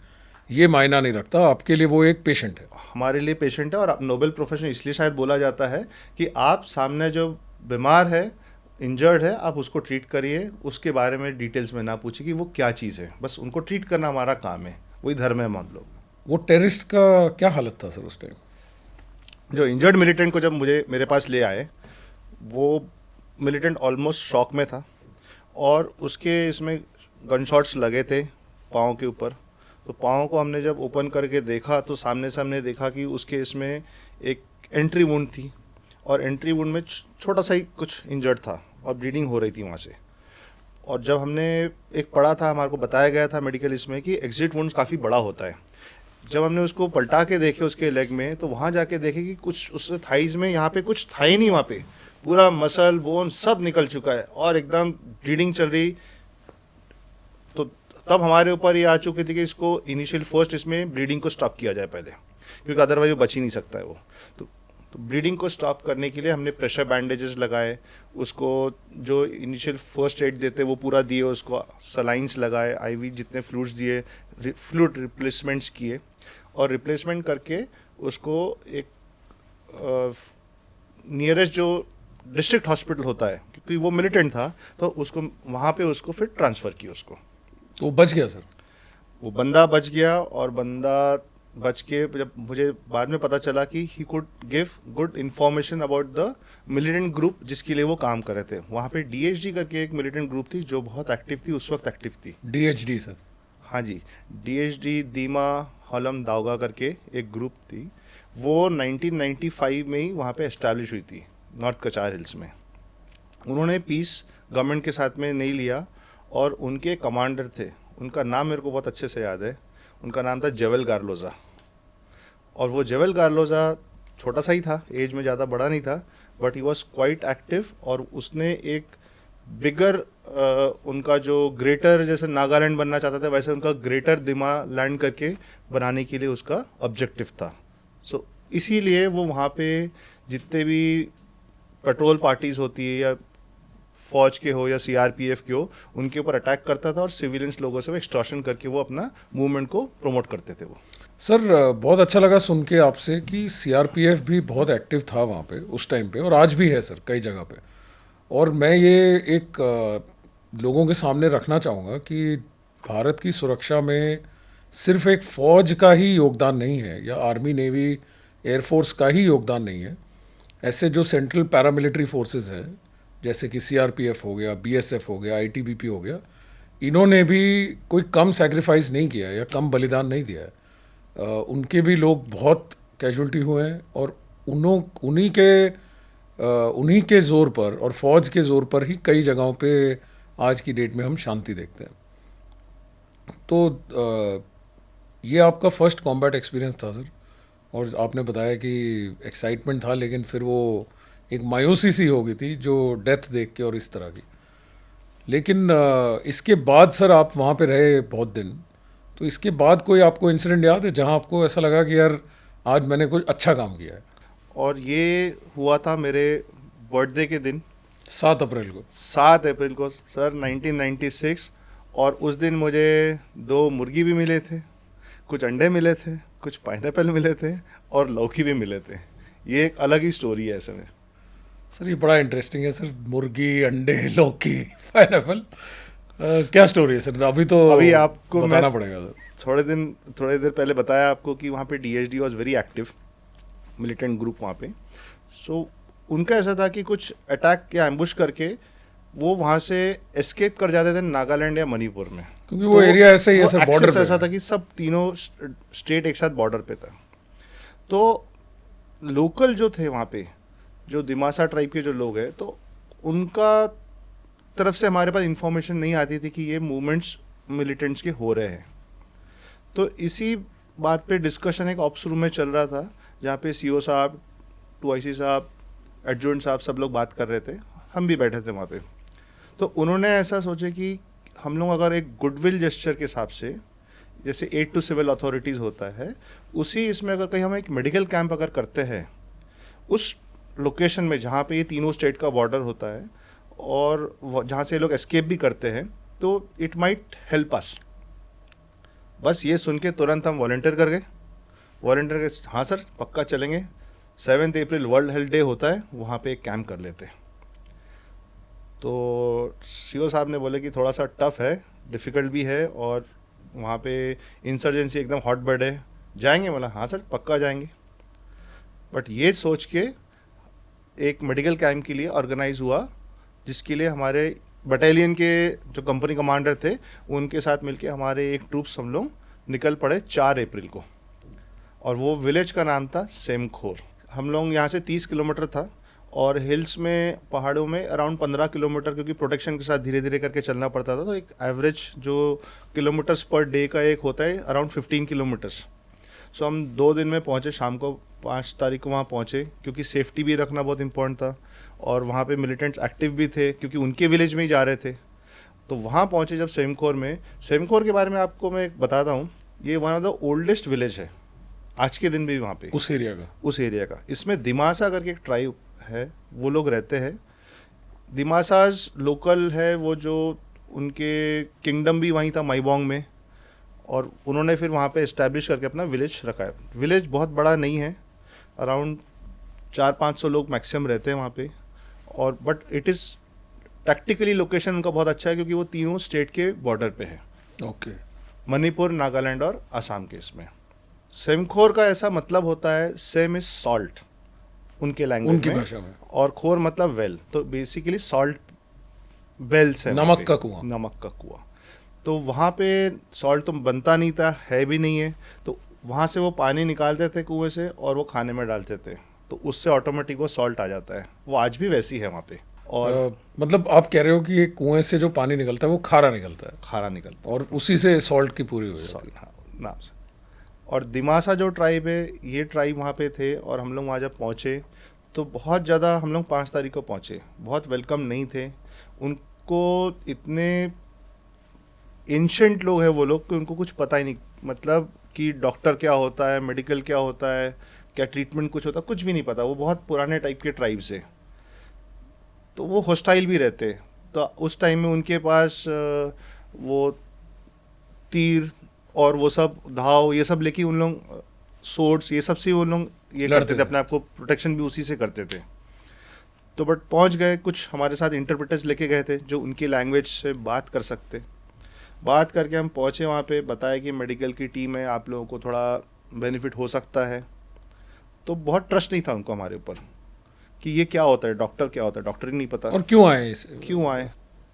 ये मायना नहीं रखता, आपके लिए वो एक पेशेंट है। हमारे लिए पेशेंट है, और नोबेल प्रोफेशन इसलिए शायद बोला जाता है कि आप सामने जो बीमार है इंजर्ड है, आप उसको ट्रीट करिए, उसके बारे में डिटेल्स में ना पूछिए कि वो क्या चीज़ है, बस उनको ट्रीट करना हमारा काम है, वही धर्म है हम लोग। वो टेररिस्ट का क्या हालत था सर उस टाइम? जो इंजर्ड मिलिटेंट को जब मुझे मेरे पास ले आए, वो मिलिटेंट ऑलमोस्ट शॉक में था और उसके इसमें गन शॉट्स लगे थे पाँव के ऊपर। तो पाँव को हमने जब ओपन करके देखा तो सामने से हमने देखा कि उसके इसमें एक एंट्री वुंड थी और एंट्री वुंड में छोटा सा ही कुछ इंजर्ड था और ब्लीडिंग हो रही थी वहाँ से। और जब हमने एक पढ़ा था, हमारे को बताया गया था मेडिकल इसमें कि एग्जिट वुंड्स काफ़ी बड़ा होता है। जब हमने उसको पलटा के देखे उसके लेग में, तो वहाँ जाके देखे कि कुछ उससे थाइज में यहाँ पे कुछ था ही नहीं, वहाँ पे पूरा मसल बोन सब निकल चुका है और एकदम ब्लीडिंग चल रही। तो तब हमारे ऊपर ये आ चुकी थी कि इसको इनिशियल फर्स्ट इसमें ब्लीडिंग को स्टॉप किया जाए पहले, क्योंकि अदरवाइज वो बच ही नहीं सकता है वो। तो ब्लीडिंग को स्टॉप करने के लिए हमने प्रेशर बैंडेजेस लगाए, उसको जो इनिशियल फर्स्ट एड देते वो पूरा दिए, उसको सलाइंस लगाए, आईवी जितने फ्लूइड्स दिए, फ्लूइड रिप्लेसमेंट्स किए और रिप्लेसमेंट करके उसको एक नियरेस्ट जो डिस्ट्रिक्ट हॉस्पिटल होता है, क्योंकि वो मिलिटेंट था तो उसको वहाँ पे उसको फिर ट्रांसफ़र किया उसको। तो वो बच गया सर? वो बंदा बच गया और बंदा बच के जब मुझे बाद में पता चला कि he could give good information about the militant group जिसके लिए वो काम कर रहे थे। वहाँ पे डीएचडी करके एक मिलिटेंट ग्रुप थी जो बहुत एक्टिव थी, उस वक्त एक्टिव थी। डीएचडी सर? हाँ जी, डीएचडी दीमा हलम दावगा करके एक ग्रुप थी, वो 1995 में ही वहाँ पे एस्टैब्लिश हुई थी नॉर्थ कचार हिल्स में। उन्होंने पीस गवर्नमेंट के साथ में नहीं लिया और उनके कमांडर थे, उनका नाम मेरे को बहुत अच्छे से याद है, उनका नाम था जेवेल गार्लोजा। और वो जेवेल गार्लोजा छोटा सा ही था, एज में ज़्यादा बड़ा नहीं था, but he was quite active और उसने एक बिगर उनका जो ग्रेटर जैसे नागालैंड बनना चाहता था वैसे उनका ग्रेटर दिमा लैंड करके बनाने के लिए उसका ऑब्जेक्टिव था। सो इसीलिए वो वहाँ पे जितने भी पेट्रोल पार्टीज होती है या फौज के हो या सीआरपीएफ के हो, उनके ऊपर अटैक करता था और सिविलियंस लोगों से वो एक्सटॉर्शन करके वो अपना मूवमेंट को प्रमोट करते थे वो। सर बहुत अच्छा लगा सुन के आपसे कि सीआरपीएफ भी बहुत एक्टिव था वहाँ पे उस टाइम पे, और आज भी है सर कई जगह पे। और मैं ये एक लोगों के सामने रखना चाहूँगा कि भारत की सुरक्षा में सिर्फ एक फ़ौज का ही योगदान नहीं है या आर्मी नेवी एयरफोर्स का ही योगदान नहीं है। ऐसे जो सेंट्रल पैरामिलिट्री फोर्सेस हैं जैसे कि सीआरपीएफ हो गया, बीएसएफ हो गया, आईटीबीपी हो गया, इन्होंने भी कोई कम सैक्रिफाइस नहीं किया या कम बलिदान नहीं दिया है। उनके भी लोग बहुत कैजुअल्टी हुए हैं और उन्हीं के ज़ोर पर और फौज के ज़ोर पर ही कई जगहों पे आज की डेट में हम शांति देखते हैं। तो ये आपका फर्स्ट कॉम्बैट एक्सपीरियंस था सर, और आपने बताया कि एक्साइटमेंट था लेकिन फिर वो एक मायूसी सी हो गई थी जो डेथ देख के और इस तरह की। लेकिन इसके बाद सर आप वहाँ पे रहे बहुत दिन, तो इसके बाद कोई आपको इंसिडेंट याद है जहाँ आपको ऐसा लगा कि यार आज मैंने कुछ अच्छा काम किया है? और ये हुआ था मेरे बर्थडे के दिन, 7 अप्रैल को। 7 अप्रैल को सर 1996। और उस दिन मुझे 2 मुर्गी भी मिले थे, कुछ अंडे मिले थे, कुछ पाइनएप्पल मिले थे और लौकी भी मिले थे। ये एक अलग ही स्टोरी है ऐसे में। सर ये बड़ा इंटरेस्टिंग है सर, मुर्गी, अंडे, लौकी, पाइनएप्पल, क्या स्टोरी है सर? अभी आपको बताना पड़ेगा सर। थोड़ी देर पहले बताया आपको कि वहाँ पे डीएचडी was very active militant group वहाँ पे। सो उनका ऐसा था कि कुछ अटैक या एम्बुश करके वो वहाँ से एस्केप कर जाते थे नागालैंड या मणिपुर में, क्योंकि वो एरिया ऐसे ही है सर, बॉर्डर पे ऐसा था कि सब तीनों स्टेट एक साथ बॉर्डर पे था। तो लोकल जो थे वहाँ पे, जो दिमासा ट्राइब के जो लोग हैं, तो उनका तरफ से हमारे पास इंफॉर्मेशन नहीं आती थी कि ये मूवमेंट्स मिलिटेंट्स के हो रहे हैं। तो इसी बात पे डिस्कशन एक ऑप्स रूम में चल रहा था जहाँ पे सीओ साहब, 2IC साहब, एडजुटेंट साहब सब लोग बात कर रहे थे, हम भी बैठे थे वहाँ पे। तो उन्होंने ऐसा सोचे कि हम लोग अगर एक गुडविल जेस्चर के हिसाब से, जैसे एड टू सिविल अथॉरिटीज़ होता है, उसी इसमें अगर कहीं हम एक मेडिकल कैंप अगर करते हैं उस लोकेशन में जहाँ पे ये तीनों स्टेट का बॉर्डर होता है और जहाँ से लोग एस्केप भी करते हैं, तो इट माइट हेल्प अस। बस ये सुन के तुरंत हम वॉलंटियर कर गए। वॉलंटियर के हाँ सर पक्का चलेंगे, 7 अप्रैल वर्ल्ड हेल्थ डे होता है, वहाँ पे एक कैंप कर लेते हैं। तो सीओ साहब ने बोले कि थोड़ा सा टफ है, डिफ़िकल्ट भी है, और वहाँ पे इंसर्जेंसी एकदम हॉट बेड है, जाएंगे? बोला हाँ सर पक्का जाएंगे। बट ये सोच के एक मेडिकल कैंप के लिए ऑर्गेनाइज हुआ, जिसके लिए हमारे बटालियन के जो कंपनी कमांडर थे उनके साथ मिलके हमारे एक ट्रूप्स हम लोग निकल पड़े 4 अप्रैल को, और वो विलेज का नाम था सेमखोर। हम लोग यहाँ से 30 किलोमीटर था, और हिल्स में, पहाड़ों में अराउंड 15 किलोमीटर, क्योंकि प्रोटेक्शन के साथ धीरे धीरे करके चलना पड़ता था, तो एक एवरेज जो किलोमीटर्स पर डे का एक होता है अराउंड 15 किलोमीटर्स। सो हम 2 दिन में पहुँचे, शाम को 5 तारीख को वहाँ पहुँचे, क्योंकि सेफ्टी भी रखना बहुत इंपॉर्टेंट था, और वहाँ पे मिलिटेंट्स एक्टिव भी थे क्योंकि उनके विलेज में ही जा रहे थे। तो वहाँ पहुँचे जब सेमखोर में, सेमखोर के बारे में आपको मैं बताता हूँ, ये one of the oldest village है आज के दिन भी वहाँ पे, उस एरिया का। इसमें दिमासा करके एक ट्राइब है, वो लोग रहते हैं। दिमासाज लोकल है, वो जो उनके किंगडम भी वहीं था माईबोंग में, और उन्होंने फिर वहाँ पे इस्टेब्लिश करके अपना विलेज रखा है। विलेज बहुत बड़ा नहीं है, अराउंड 400-500 लोग मैक्सिमम रहते हैं वहाँ पे, और but it is tactically location उनका बहुत अच्छा है, क्योंकि वो तीनों स्टेट के बॉर्डर पे है, ओके। मणिपुर, नागालैंड और असम के। इसमें सेमखोर का ऐसा मतलब होता है, सेम इज सॉल्ट उनके लैंग्वेज उनकी में, भाषा में, और खोर मतलब वेल, तो बेसिकली सॉल्ट वेल्स है, नमक का कुआं। नमक का कुआं। तो वहाँ पे सॉल्ट तो बनता नहीं था, है भी नहीं है, तो वहाँ से वो पानी निकालते थे कुएं से और वो खाने में डालते थे, तो उससे ऑटोमेटिक वो सॉल्ट आ जाता है। वो आज भी वैसी है वहाँ पे। और मतलब आप कह रहे हो कि ये कुएं से जो पानी निकलता है वो खारा निकलता है, खारा निकलता है, और उसी से सॉल्ट की पूरी हो जाती सॉल्ट, हाँ, नाम से। और दिमासा जो ट्राइब है, ये ट्राइब वहाँ पे थे, और हम लोग वहाँ जब पहुँचे तो बहुत ज़्यादा, हम लोग 5 तारीख को पहुँचे, बहुत वेलकम नहीं थे। उनको इतने एंशंट लोग हैं वो लोग कि उनको कुछ पता ही नहीं, मतलब कि डॉक्टर क्या होता है, मेडिकल क्या होता है, क्या ट्रीटमेंट कुछ होता है, कुछ भी नहीं पता। वो बहुत पुराने टाइप के ट्राइब से, तो वो हॉस्टाइल भी रहते। तो उस टाइम में उनके पास वो तीर और वो सब घाव ये सब लेके उन लोग, सोर्ड्स ये सब से उन लोग ये करते थे, अपने आप को प्रोटेक्शन भी उसी से करते थे। तो बट पहुंच गए, कुछ हमारे साथ इंटरप्रेटर्स लेके गए थे जो उनकी लैंग्वेज से बात कर सकते। बात करके हम पहुंचे वहाँ पे, बताया कि मेडिकल की टीम है, आप लोगों को थोड़ा बेनिफिट हो सकता है। तो बहुत ट्रस्ट नहीं था उनको हमारे ऊपर कि ये क्या होता है, डॉक्टर क्या होता है, डॉक्टर ही नहीं पता, और क्यों आए क्यों आए।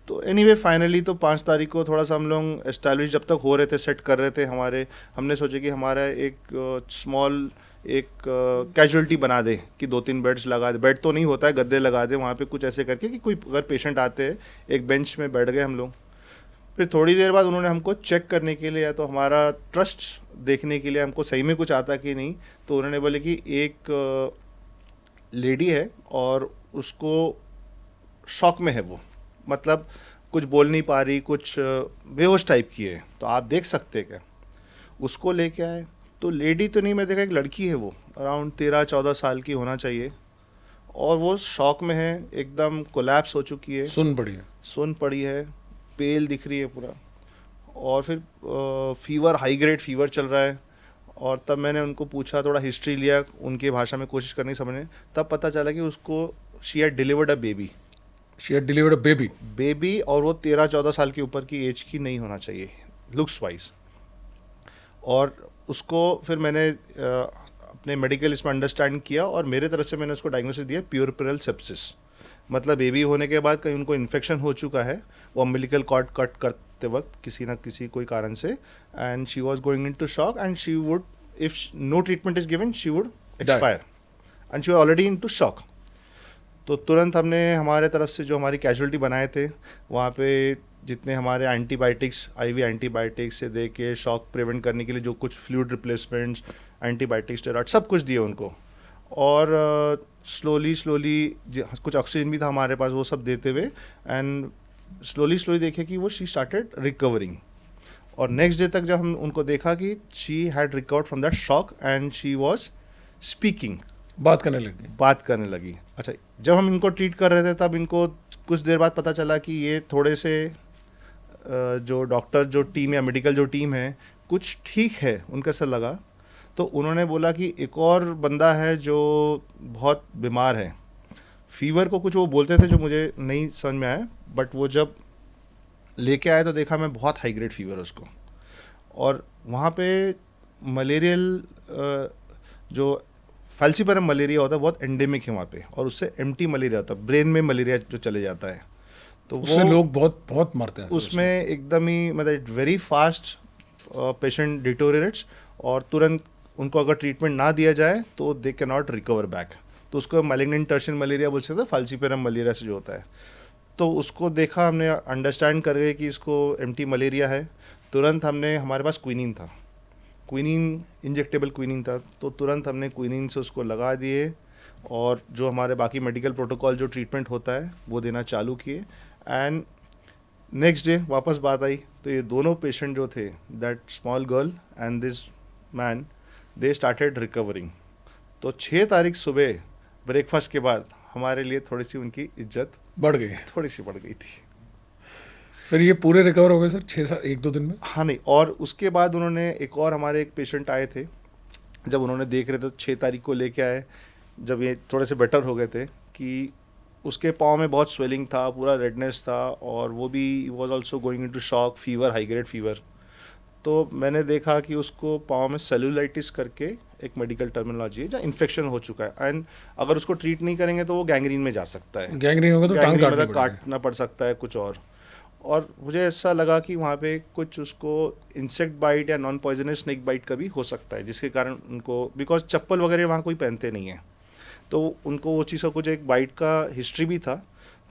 तो एनीवे फाइनली तो 5 तारीख को थोड़ा सा हम लोग एस्टैब्लिश जब तक हो रहे थे, सेट कर रहे थे हमारे, हमने सोचे कि हमारा एक स्मॉल एक कैजुअलिटी बना दे, कि 2-3 बेड्स लगा दे, बेड तो नहीं होता है, गद्दे लगा दे वहाँ पे कुछ ऐसे करके कि कोई अगर पेशेंट आते हैं, एक बेंच में बैठ गए हम लोग। फिर थोड़ी देर बाद उन्होंने हमको चेक करने के लिए, या तो हमारा ट्रस्ट देखने के लिए, हमको सही में कुछ आता कि नहीं, तो उन्होंने बोले कि एक लेडी है और उसको शॉक में है, वो मतलब कुछ बोल नहीं पा रही, कुछ बेहोश टाइप की है, तो आप देख सकते क्या। उसको लेके आए, तो लेडी तो नहीं, मैं देखा एक लड़की है, वो अराउंड 13-14 साल की होना चाहिए, और वो शॉक में है, एकदम कोलैप्स हो चुकी है, सुन पड़ी है, पेल दिख रही है पूरा, और फिर फीवर, हाई ग्रेड फीवर चल रहा है। और तब मैंने उनको पूछा, थोड़ा हिस्ट्री लिया उनकी भाषा में, कोशिश करनी समझने, तब पता चला कि उसको she had delivered a baby, baby, और वो 13-14 साल के ऊपर की एज की नहीं होना चाहिए लुक्स वाइज। और उसको फिर मैंने अपने मेडिकल इसमें अंडरस्टैंड किया, और मेरे तरफ से मैंने उसको डायग्नोसिस दिया प्यूरपेरल सेप्सिस, मतलब बेबी होने के बाद कहीं उनको इन्फेक्शन हो चुका है, वो अम्बिलिकल कॉर्ड कट करते वक्त किसी ना किसी कोई कारण से, and she was going into shock, and she would, if no treatment is given, she would expire, and she was already into shock. तो तुरंत हमने हमारे तरफ से जो हमारी कैजुअलिटी बनाए थे, वहाँ पे जितने हमारे एंटीबायोटिक्स, आईवी एंटीबायोटिक्स से दे के शॉक प्रिवेंट करने के लिए जो कुछ फ्लूइड रिप्लेसमेंट्स, एंटीबायोटिक्स, स्टेरॉइड, सब कुछ दिए उनको, और स्लोली कुछ ऑक्सीजन भी था हमारे पास, वो सब देते हुए, एंड स्लोली देखे कि वो शी स्टार्टेड रिकवरिंग। और नेक्स्ट डे तक जब हम उनको देखा कि she had recovered from that shock, and she was speaking, बात करने लगी। अच्छा, जब हम इनको ट्रीट कर रहे थे तब इनको कुछ देर बाद पता चला कि ये थोड़े से जो डॉक्टर जो टीम या मेडिकल जो टीम है, कुछ ठीक है उनका ऐसा लगा। तो उन्होंने बोला कि एक और बंदा है जो बहुत बीमार है, फीवर को कुछ वो बोलते थे जो मुझे नहीं समझ में आया, बट वो जब लेके आए तो देखा मैं बहुत हाई ग्रेड फीवर उसको। और वहाँ पे मलेरियल जो फैल्सीपरम मलेरिया होता है बहुत एंडेमिक है वहाँ पे, और उससे एम्प्टी मलेरिया होता है, ब्रेन में मलेरिया जो चले जाता है, तो उससे वो लोग बहुत बहुत मरते हैं उसमें एकदम ही मतलब वेरी फास्ट पेशेंट डिटोरेट्स, और तुरंत उनको अगर ट्रीटमेंट ना दिया जाए तो they can not recover back. तो उसको मैलिग्नेंट टर्शियन मलेरिया बोल सकते हैं, फाल्सीपेरम मलेरिया से जो होता है। तो उसको देखा हमने, अंडरस्टैंड कर गए कि इसको एम्प्टी मलेरिया है। तुरंत हमने, हमारे पास क्विनीन था, क्विनीन इंजेक्टेबल क्विनीन था, तो तुरंत हमने क्विनीन से उसको लगा दिए, और जो हमारे बाकी मेडिकल प्रोटोकॉल जो ट्रीटमेंट होता है वो देना चालू किए। एंड नेक्स्ट डे वापस बात आई तो ये दोनों पेशेंट जो थे, that small girl and this man, they started recovering. तो 6 तारीख सुबह ब्रेकफास्ट के बाद हमारे लिए थोड़ी सी उनकी इज्जत बढ़ गई, थोड़ी सी बढ़ गई थी। फिर ये पूरे रिकवर हो गए सर 1-2 दिन में? हाँ नहीं, और उसके बाद उन्होंने एक और, हमारे एक पेशेंट आए थे, जब उन्होंने देख रहे थे तो 6 तारीख को लेके आए, जब ये थोड़े से बेटर हो गए थे, कि उसके पाँव में बहुत स्वेलिंग था, पूरा रेडनेस था, और वो भी was also going into shock fever, high grade fever. तो मैंने देखा कि उसको पाँव में सेलुलाइटिस करके एक मेडिकल टर्मिनोलॉजी है, जहाँ इन्फेक्शन हो चुका है, एंड अगर उसको ट्रीट नहीं करेंगे तो वो गैंग्रीन में जा सकता है। गैंग्रीन होगा तो टांग गैंग्रीन काटनी मतलब पड़ेगी। काटना पड़ सकता है कुछ और मुझे ऐसा लगा कि वहाँ पे कुछ उसको इंसेक्ट बाइट या नॉन पॉइजनस स्नेक बाइट का भी हो सकता है, जिसके कारण उनको, बिकॉज चप्पल वगैरह वहाँ कोई पहनते नहीं है, तो उनको वो चीज़ का कुछ एक बाइट का हिस्ट्री भी था,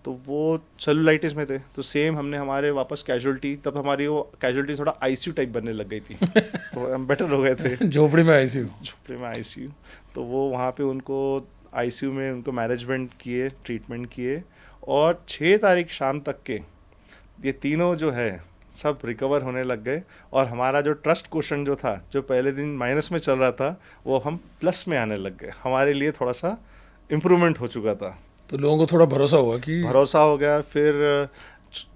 तो वो सेलुलाइटिस में थे। तो सेम हमने हमारे वापस कैजुअलिटी, तब हमारी वो कैजुअलिटी थोड़ा आईसीयू टाइप बनने लग गई थी तो हम बेटर हो गए थे झोपड़ी में आईसीयू। झोपड़ी में आईसीयू, तो वो वहाँ पे उनको आईसीयू में उनको मैनेजमेंट किए, ट्रीटमेंट किए, और 6 तारीख शाम तक के ये तीनों जो है सब रिकवर होने लग गए। और हमारा जो ट्रस्ट क्वेश्चन जो था, जो पहले दिन माइनस में चल रहा था, वो हम प्लस में आने लग गए, हमारे लिए थोड़ा सा इम्प्रूवमेंट हो चुका था। तो लोगों को थोड़ा भरोसा हुआ कि भरोसा हो गया। फिर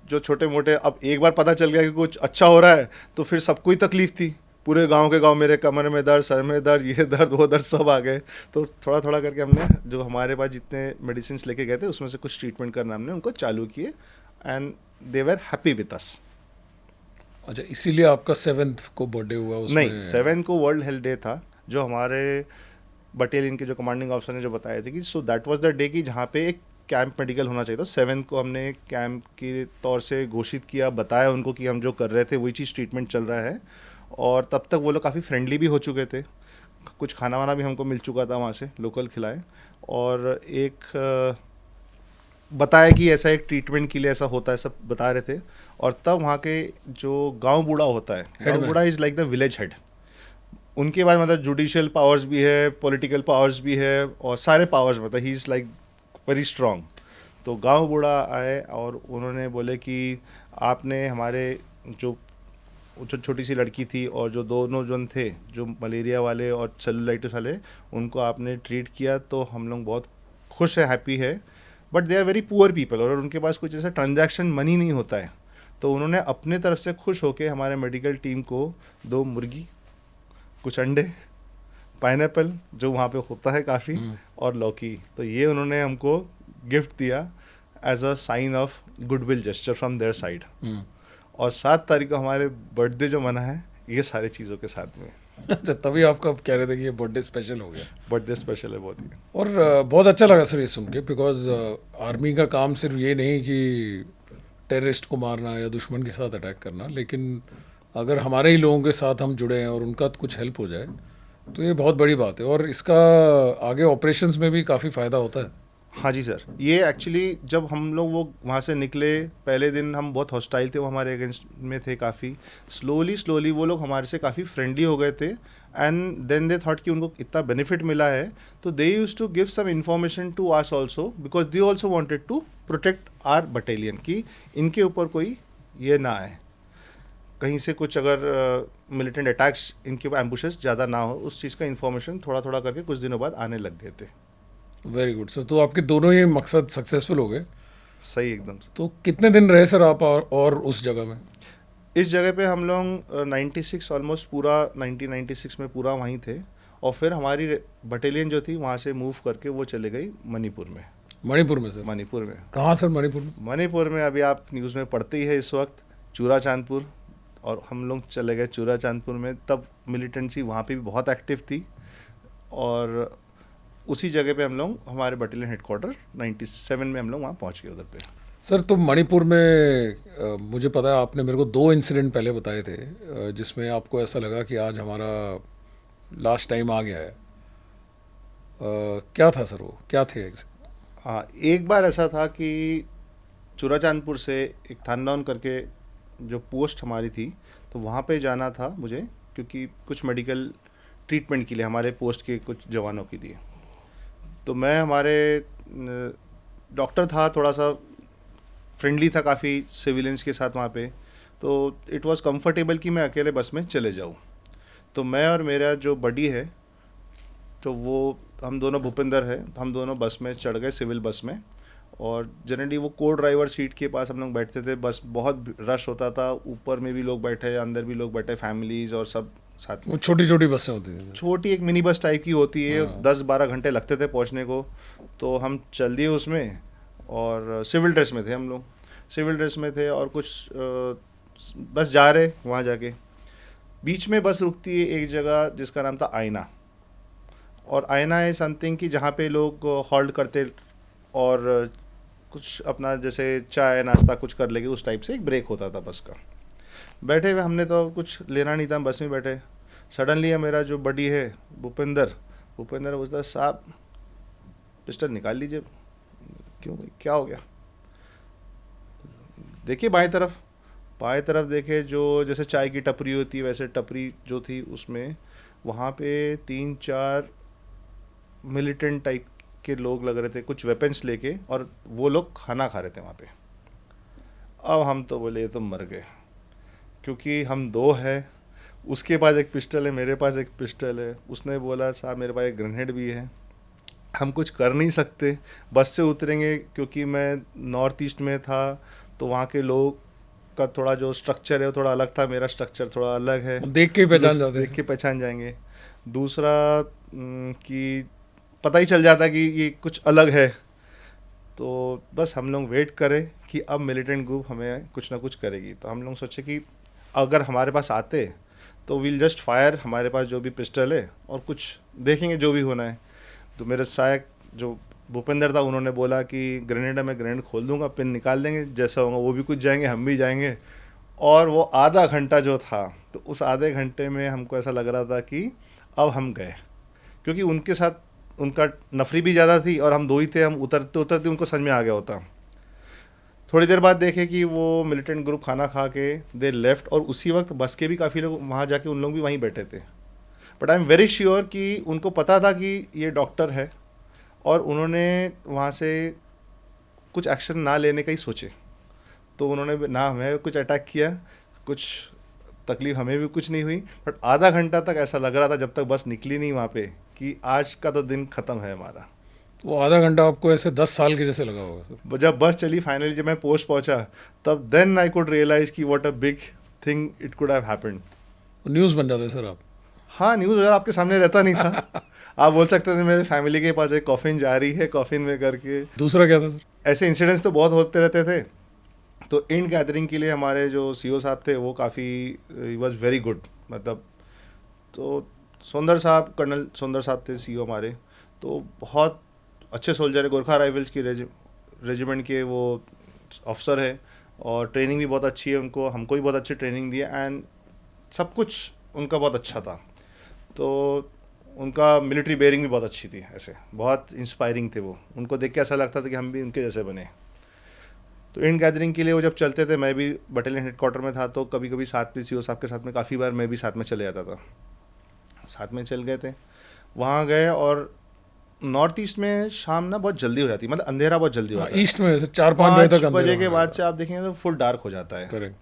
जो छोटे मोटे, अब एक बार पता चल गया कि कुछ अच्छा हो रहा है, तो फिर सबको ही तकलीफ थी, पूरे गांव के गांव, मेरे कमर में दर्द, सर में दर्द, ये दर्द वो दर्द, सब आ गए। तो थोड़ा थोड़ा करके हमने जो हमारे पास जितने मेडिसिन लेके गए थे उसमें से कुछ ट्रीटमेंट करना हमने उनको चालू किए, and they were happy with us. अच्छा, इसीलिए आपका 7th को बर्थडे हुआ उसमें? नहीं, 7 को वर्ल्ड हेल्थ डे था, जो हमारे बटालियन के जो कमांडिंग ऑफिसर ने जो बताए थे कि so that was the day कि जहाँ पे एक कैंप मेडिकल होना चाहिए था। 7 को हमने कैंप के तौर से घोषित किया, बताया उनको कि हम जो कर रहे थे वही चीज़ ट्रीटमेंट चल रहा है, और तब तक वो लोग काफ़ी फ्रेंडली भी हो चुके थे, कुछ खाना वाना भी हमको मिल चुका था वहाँ से, लोकल खिलाए, और एक बताया कि ऐसा एक ट्रीटमेंट के लिए ऐसा होता है, सब बता रहे थे। और तब वहाँ के जो गांव बूढ़ा होता है, गांव बूढ़ा is like the village head, उनके बाद मतलब जुडिशियल पावर्स भी है, पॉलिटिकल पावर्स भी है, और सारे पावर्स, मतलब he is like very strong. तो गांव बूढ़ा आए और उन्होंने बोले कि आपने हमारे जो छोटी सी लड़की थी और जो दोनों जन थे, जो मलेरिया वाले और सेलुलाइटिस वाले, उनको आपने ट्रीट किया, तो हम लोग बहुत खुश है, हैप्पी है, but they are very poor people, और उनके पास कुछ ऐसा ट्रांजैक्शन मनी नहीं होता है। तो उन्होंने अपने तरफ से खुश होकर हमारे मेडिकल टीम को 2 मुर्गी, कुछ अंडे, पाइनएप्पल जो वहाँ पे होता है काफ़ी, और लौकी, तो ये उन्होंने हमको गिफ्ट दिया as a sign of goodwill gesture from their side. और 7 तारीख को हमारे बर्थडे जो मना है, ये सारी चीज़ों के साथ में। अच्छा, तभी आपका कह रहे थे कि ये बर्थडे स्पेशल हो गया। बर्थडे स्पेशल है बहुत ही। और बहुत अच्छा लगा सर ये सुन के, बिकॉज आर्मी का काम सिर्फ ये नहीं कि टेररिस्ट को मारना या दुश्मन के साथ अटैक करना, लेकिन अगर हमारे ही लोगों के साथ हम जुड़े हैं और उनका कुछ हेल्प हो जाए तो ये बहुत बड़ी बात है, और इसका आगे ऑपरेशंस में भी काफ़ी फ़ायदा होता है। हाँ जी सर, ये एक्चुअली जब हम लोग वो वहाँ से निकले, पहले दिन हम बहुत हॉस्टाइल थे, वो हमारे अगेंस्ट में थे काफ़ी। स्लोली वो लोग हमारे से काफ़ी फ्रेंडली हो गए थे, एंड देन दे थॉट कि उनको इतना बेनिफिट मिला है, तो they used to give some information to us also, because they also wanted to protect our battalion, कि इनके ऊपर कोई ये ना आए, कहीं से कुछ अगर मिलिटेंट अटैक्स, इनके ऊपर एम्बुशेस ज़्यादा ना हो, उस चीज़ का इन्फॉर्मेशन थोड़ा थोड़ा करके कुछ दिनों बाद आने लग गए थे। वेरी गुड सर, तो आपके दोनों ही मकसद सक्सेसफुल हो गए। सही एकदम। तो कितने दिन रहे सर आप और उस जगह में? इस जगह पे हम लोग 96 ऑलमोस्ट पूरा 1996 में पूरा वहीं थे, और फिर हमारी बटालियन जो थी वहाँ से मूव करके वो चले गई मणिपुर में। मणिपुर में सर? मणिपुर में। कहाँ सर मणिपुर में? मणिपुर में अभी आप न्यूज़ में पढ़ते ही है इस वक्त, चूराचांदपुर। और हम लोग चले गए चूराचांदपुर में, तब मिलिटेंसी वहाँ पे भी बहुत एक्टिव थी। और उसी जगह पे हम लोग, हमारे बटालियन हेडक्वार्टर 97 में हम लोग वहाँ पहुँच गए उधर पे। सर तो मणिपुर में मुझे पता है आपने मेरे को 2 इंसिडेंट पहले बताए थे जिसमें आपको ऐसा लगा कि आज हमारा लास्ट टाइम आ गया है। क्या था सर, वो क्या थे? हाँ, एक बार ऐसा था कि चूराचांदपुर से एक थानडाउन करके जो पोस्ट हमारी थी, तो वहाँ पे जाना था मुझे, क्योंकि कुछ मेडिकल ट्रीटमेंट के लिए हमारे पोस्ट के कुछ जवानों के लिए। तो मैं, हमारे डॉक्टर था, थोड़ा सा फ्रेंडली था काफ़ी सिविलियंस के साथ वहाँ पे, तो इट वाज कंफर्टेबल कि मैं अकेले बस में चले जाऊँ। तो मैं और मेरा जो बडी है, तो वो, हम दोनों, भूपिंदर है, हम दोनों बस में चढ़ गए, सिविल बस में। और जनरली वो को ड्राइवर सीट के पास हम लोग बैठते थे। बस बहुत रश होता था, ऊपर में भी लोग बैठे, अंदर भी लोग बैठे, फैमिलीज और सब साथ में। वो छोटी छोटी बसें होती थी? छोटी एक मिनी बस टाइप की होती है। 10-12 घंटे लगते थे पहुंचने को। तो हम चल दिए उसमें, और सिविल ड्रेस में थे हम लोग, सिविल ड्रेस में थे, और कुछ बस जा रहे वहाँ जाके। बीच में बस रुकती है एक जगह जिसका नाम था आईना। और आईना है समथिंग कि जहाँ पे लोग हॉल्ट करते और कुछ अपना जैसे चाय नाश्ता कुछ कर लेंगे, उस टाइप से एक ब्रेक होता था बस का। बैठे हुए हमने तो कुछ लेना नहीं था, बस में बैठे। सडनली मेरा जो बडी है भूपिंदर पूछता, साहब पिस्टल निकाल लीजिए। क्यों भाई, क्या हो गया? देखिए बाएं तरफ देखे, जो जैसे चाय की टपरी होती है वैसे टपरी जो थी उसमें, वहाँ पे 3-4 मिलिटेंट टाइप के लोग लग रहे थे, कुछ वेपन्स लेके, और वो लोग खाना खा रहे थे वहाँ पे। अब हम तो बोले ये तो मर गए, क्योंकि हम 2 हैं, उसके पास एक पिस्टल है, मेरे पास एक पिस्टल है। उसने बोला, साहब मेरे पास एक ग्रेनेड भी है, हम कुछ कर नहीं सकते, बस से उतरेंगे। क्योंकि मैं नॉर्थ ईस्ट में था, तो वहाँ के लोग का थोड़ा जो स्ट्रक्चर है वो थोड़ा अलग था, मेरा स्ट्रक्चर थोड़ा अलग है, देख के पहचान जाते देख के पहचान जाएंगे। दूसरा कि पता ही चल जाता कि ये कुछ अलग है। तो बस हम लोग वेट करें कि अब मिलिटेंट ग्रुप हमें कुछ ना कुछ करेगी। तो हम लोग सोचे कि अगर हमारे पास आते तो विल जस्ट फायर, हमारे पास जो भी पिस्टल है, और कुछ देखेंगे जो भी होना है। तो मेरे सहायक जो भूपेंद्र था, उन्होंने बोला कि ग्रेनेड है, मैं ग्रेनेड खोल दूंगा, पिन निकाल देंगे, जैसा होगा वो भी कुछ जाएंगे, हम भी जाएंगे। और वो आधा घंटा जो था, तो उस आधे घंटे में हमको ऐसा लग रहा था कि अब हम गए, क्योंकि उनके साथ उनका नफरी भी ज़्यादा थी, और हम 2 ही थे। हम उतरते उतरते उनको समझ में आ गया होता। थोड़ी देर बाद देखे कि वो मिलिटेंट ग्रुप खाना खा के दे लेफ्ट, और उसी वक्त बस के भी काफ़ी लोग वहाँ जाके, उन लोग भी वहीं बैठे थे। But I am very sure कि उनको पता था कि ये डॉक्टर है, और उन्होंने वहाँ से कुछ एक्शन ना लेने का ही सोचे। तो उन्होंने ना हमें कुछ अटैक किया, कुछ तकलीफ हमें भी कुछ नहीं हुई। बट आधा घंटा तक ऐसा लग रहा था, जब तक बस निकली नहीं वहाँ पे, कि आज का तो दिन ख़त्म है हमारा। वो आधा घंटा आपको ऐसे 10 साल के जैसे लगा होगा सर? जब बस चली फाइनली, जब मैं पोस्ट पहुँचा, तब देन आई कुड रियलाइज कि what a big thing it could have happened. News बन जाते सर आप? हाँ, न्यूज़ वगैरह आपके सामने रहता नहीं था। आप बोल सकते थे मेरे फैमिली के पास एक कॉफिन जा रही है, कॉफिन में करके। दूसरा क्या था सर? ऐसे इंसिडेंट्स तो बहुत होते रहते थे। तो इंड गैदरिंग के लिए हमारे जो सीईओ साहब थे, वो काफ़ी, ही वाज वेरी गुड, मतलब। तो सुंदर साहब, कर्नल सुंदर साहब थे सीईओ हमारे, तो बहुत अच्छे सोल्जर है, गोरखा राइफल्स की रेजिमेंट के वो ऑफिसर है, और ट्रेनिंग भी बहुत अच्छी है उनको, हमको भी बहुत अच्छी ट्रेनिंग दी है, एंड सब कुछ उनका बहुत अच्छा था। तो उनका मिलिट्री बेयरिंग भी बहुत अच्छी थी, ऐसे बहुत इंस्पायरिंग थे वो। उनको देख के ऐसा लगता था कि हम भी उनके जैसे बने। तो इंड गैदरिंग के लिए वो जब चलते थे, मैं भी बटालियन हेडक्वार्टर में था, तो कभी कभी साथ में सीओ साहब के साथ में, काफ़ी बार मैं भी साथ में चले जाता था। साथ में चल गए थे, वहाँ गए। और नॉर्थ ईस्ट में शाम ना बहुत जल्दी हो जाती है, मतलब अंधेरा बहुत जल्दी होता है। ईस्ट में 4-5 बजे तक 5 बजे के अंधेरा बाद से आप देखेंगे तो फुल डार्क हो जाता है। करेक्ट।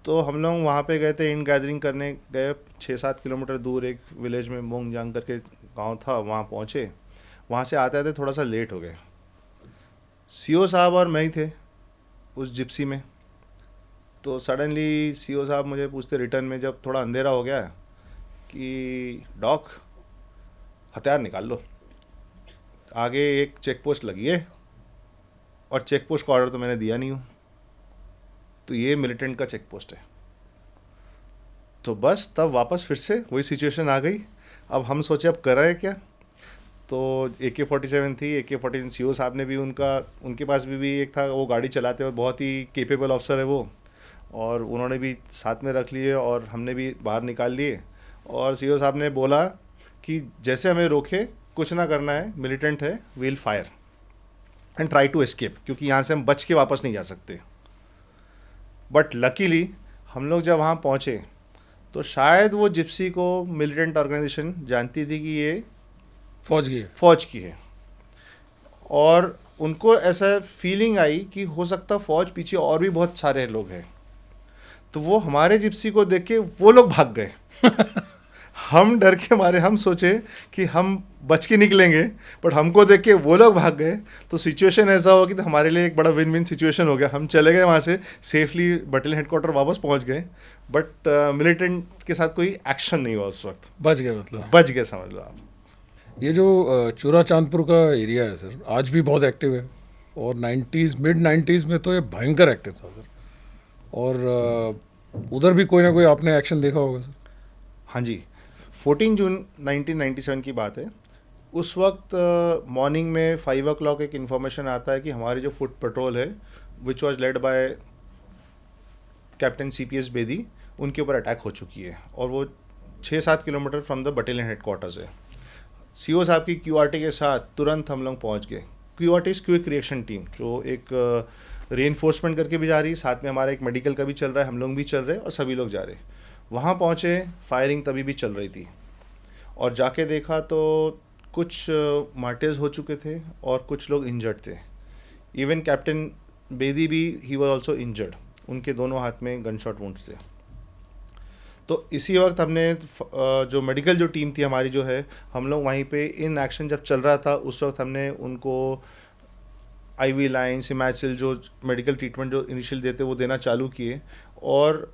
तो हम लोग वहाँ पे गए थे, इंड गैदरिंग करने गए। 6-7 किलोमीटर दूर एक विलेज में मोंगजांग करके गांव था, वहाँ पहुँचे। वहाँ से आते आते थोड़ा सा लेट हो गए। सीओ साहब और मैं ही थे उस जिप्सी में। तो सडनली सीओ साहब मुझे पूछते रिटर्न में, जब थोड़ा अंधेरा हो गया, कि डॉक हथियार निकाल लो, आगे एक चेक पोस्ट लगी है, और चेक पोस्ट का ऑर्डर तो मैंने दिया नहीं हूँ, तो ये मिलिटेंट का चेक पोस्ट है। तो बस तब वापस फिर से वही सिचुएशन आ गई। अब हम सोचे अब कर रहे हैं क्या। तो AK-47 थी, AK-47 CO साहब ने भी उनके पास भी एक था, वो गाड़ी चलाते हुए बहुत ही केपेबल ऑफिसर है वो, और उन्होंने भी साथ में रख लिए और हमने भी बाहर निकाल लिए। और CO साहब ने बोला कि जैसे हमें रोके कुछ ना करना है, मिलिटेंट है, we'll fire and try to escape, क्योंकि यहाँ से हम बच के वापस नहीं जा सकते। बट लकीली हम लोग जब वहाँ पहुँचे तो शायद वो जिप्सी को मिलिटेंट ऑर्गेनाइजेशन जानती थी कि ये फौज की है, और उनको ऐसा फीलिंग आई कि हो सकता फौज पीछे और भी बहुत सारे लोग हैं। तो वो हमारे जिप्सी को देख के वो लोग भाग गए। हम डर के मारे हम सोचे कि हम बच के निकलेंगे, बट हमको देख के वो लोग भाग गए। तो सिचुएशन ऐसा हो कि तो हमारे लिए एक बड़ा विन विन सिचुएशन हो गया। हम चले गए वहाँ से सेफली, बटालियन हेडक्वार्टर वापस पहुँच गए, बट मिलिटेंट के साथ कोई एक्शन नहीं हुआ उस वक्त। बच गए, मतलब बच गए, समझ लो आप। ये जो चूरा चांदपुर का एरिया है सर, आज भी बहुत एक्टिव है, और मिड 90s में तो ये भयंकर एक्टिव था सर। और उधर भी कोई ना कोई आपने एक्शन देखा होगा सर? हाँ जी, 14 जून 1997 की बात है। उस वक्त मॉर्निंग में 5 o'clock एक इन्फॉर्मेशन आता है कि हमारी जो फुट पेट्रोल है, which was led by captain CPS Bedi, उनके ऊपर अटैक हो चुकी है, और वो 6-7 kilometre from the battalion headquarters है। CO साहब की QRT के साथ तुरंत हम लोग पहुँच गए। QRT क्विक रिएक्शन टीम, जो एक रीइंफोर्समेंट करके भी जा रही है, साथ में हमारा एक मेडिकल का भी चल रहा है, हम लोग भी चल रहे हैं और सभी लोग जा रहे हैं। वहाँ पहुँचे, फायरिंग तभी भी चल रही थी, और जाके देखा तो कुछ मार्टिर्स हो चुके थे और कुछ लोग इंजर्ड थे। इवन कैप्टन बेदी भी, ही वॉज ऑल्सो इंजर्ड, उनके दोनों हाथ में गन शॉट वुंड्स थे। तो इसी वक्त हमने जो मेडिकल जो टीम थी हमारी जो है, हम लोग वहीं पे इन एक्शन जब चल रहा था उस वक्त हमने उनको IV लाइन, सिमैसिल, जो मेडिकल ट्रीटमेंट जो इनिशियल देते वो देना चालू किए। और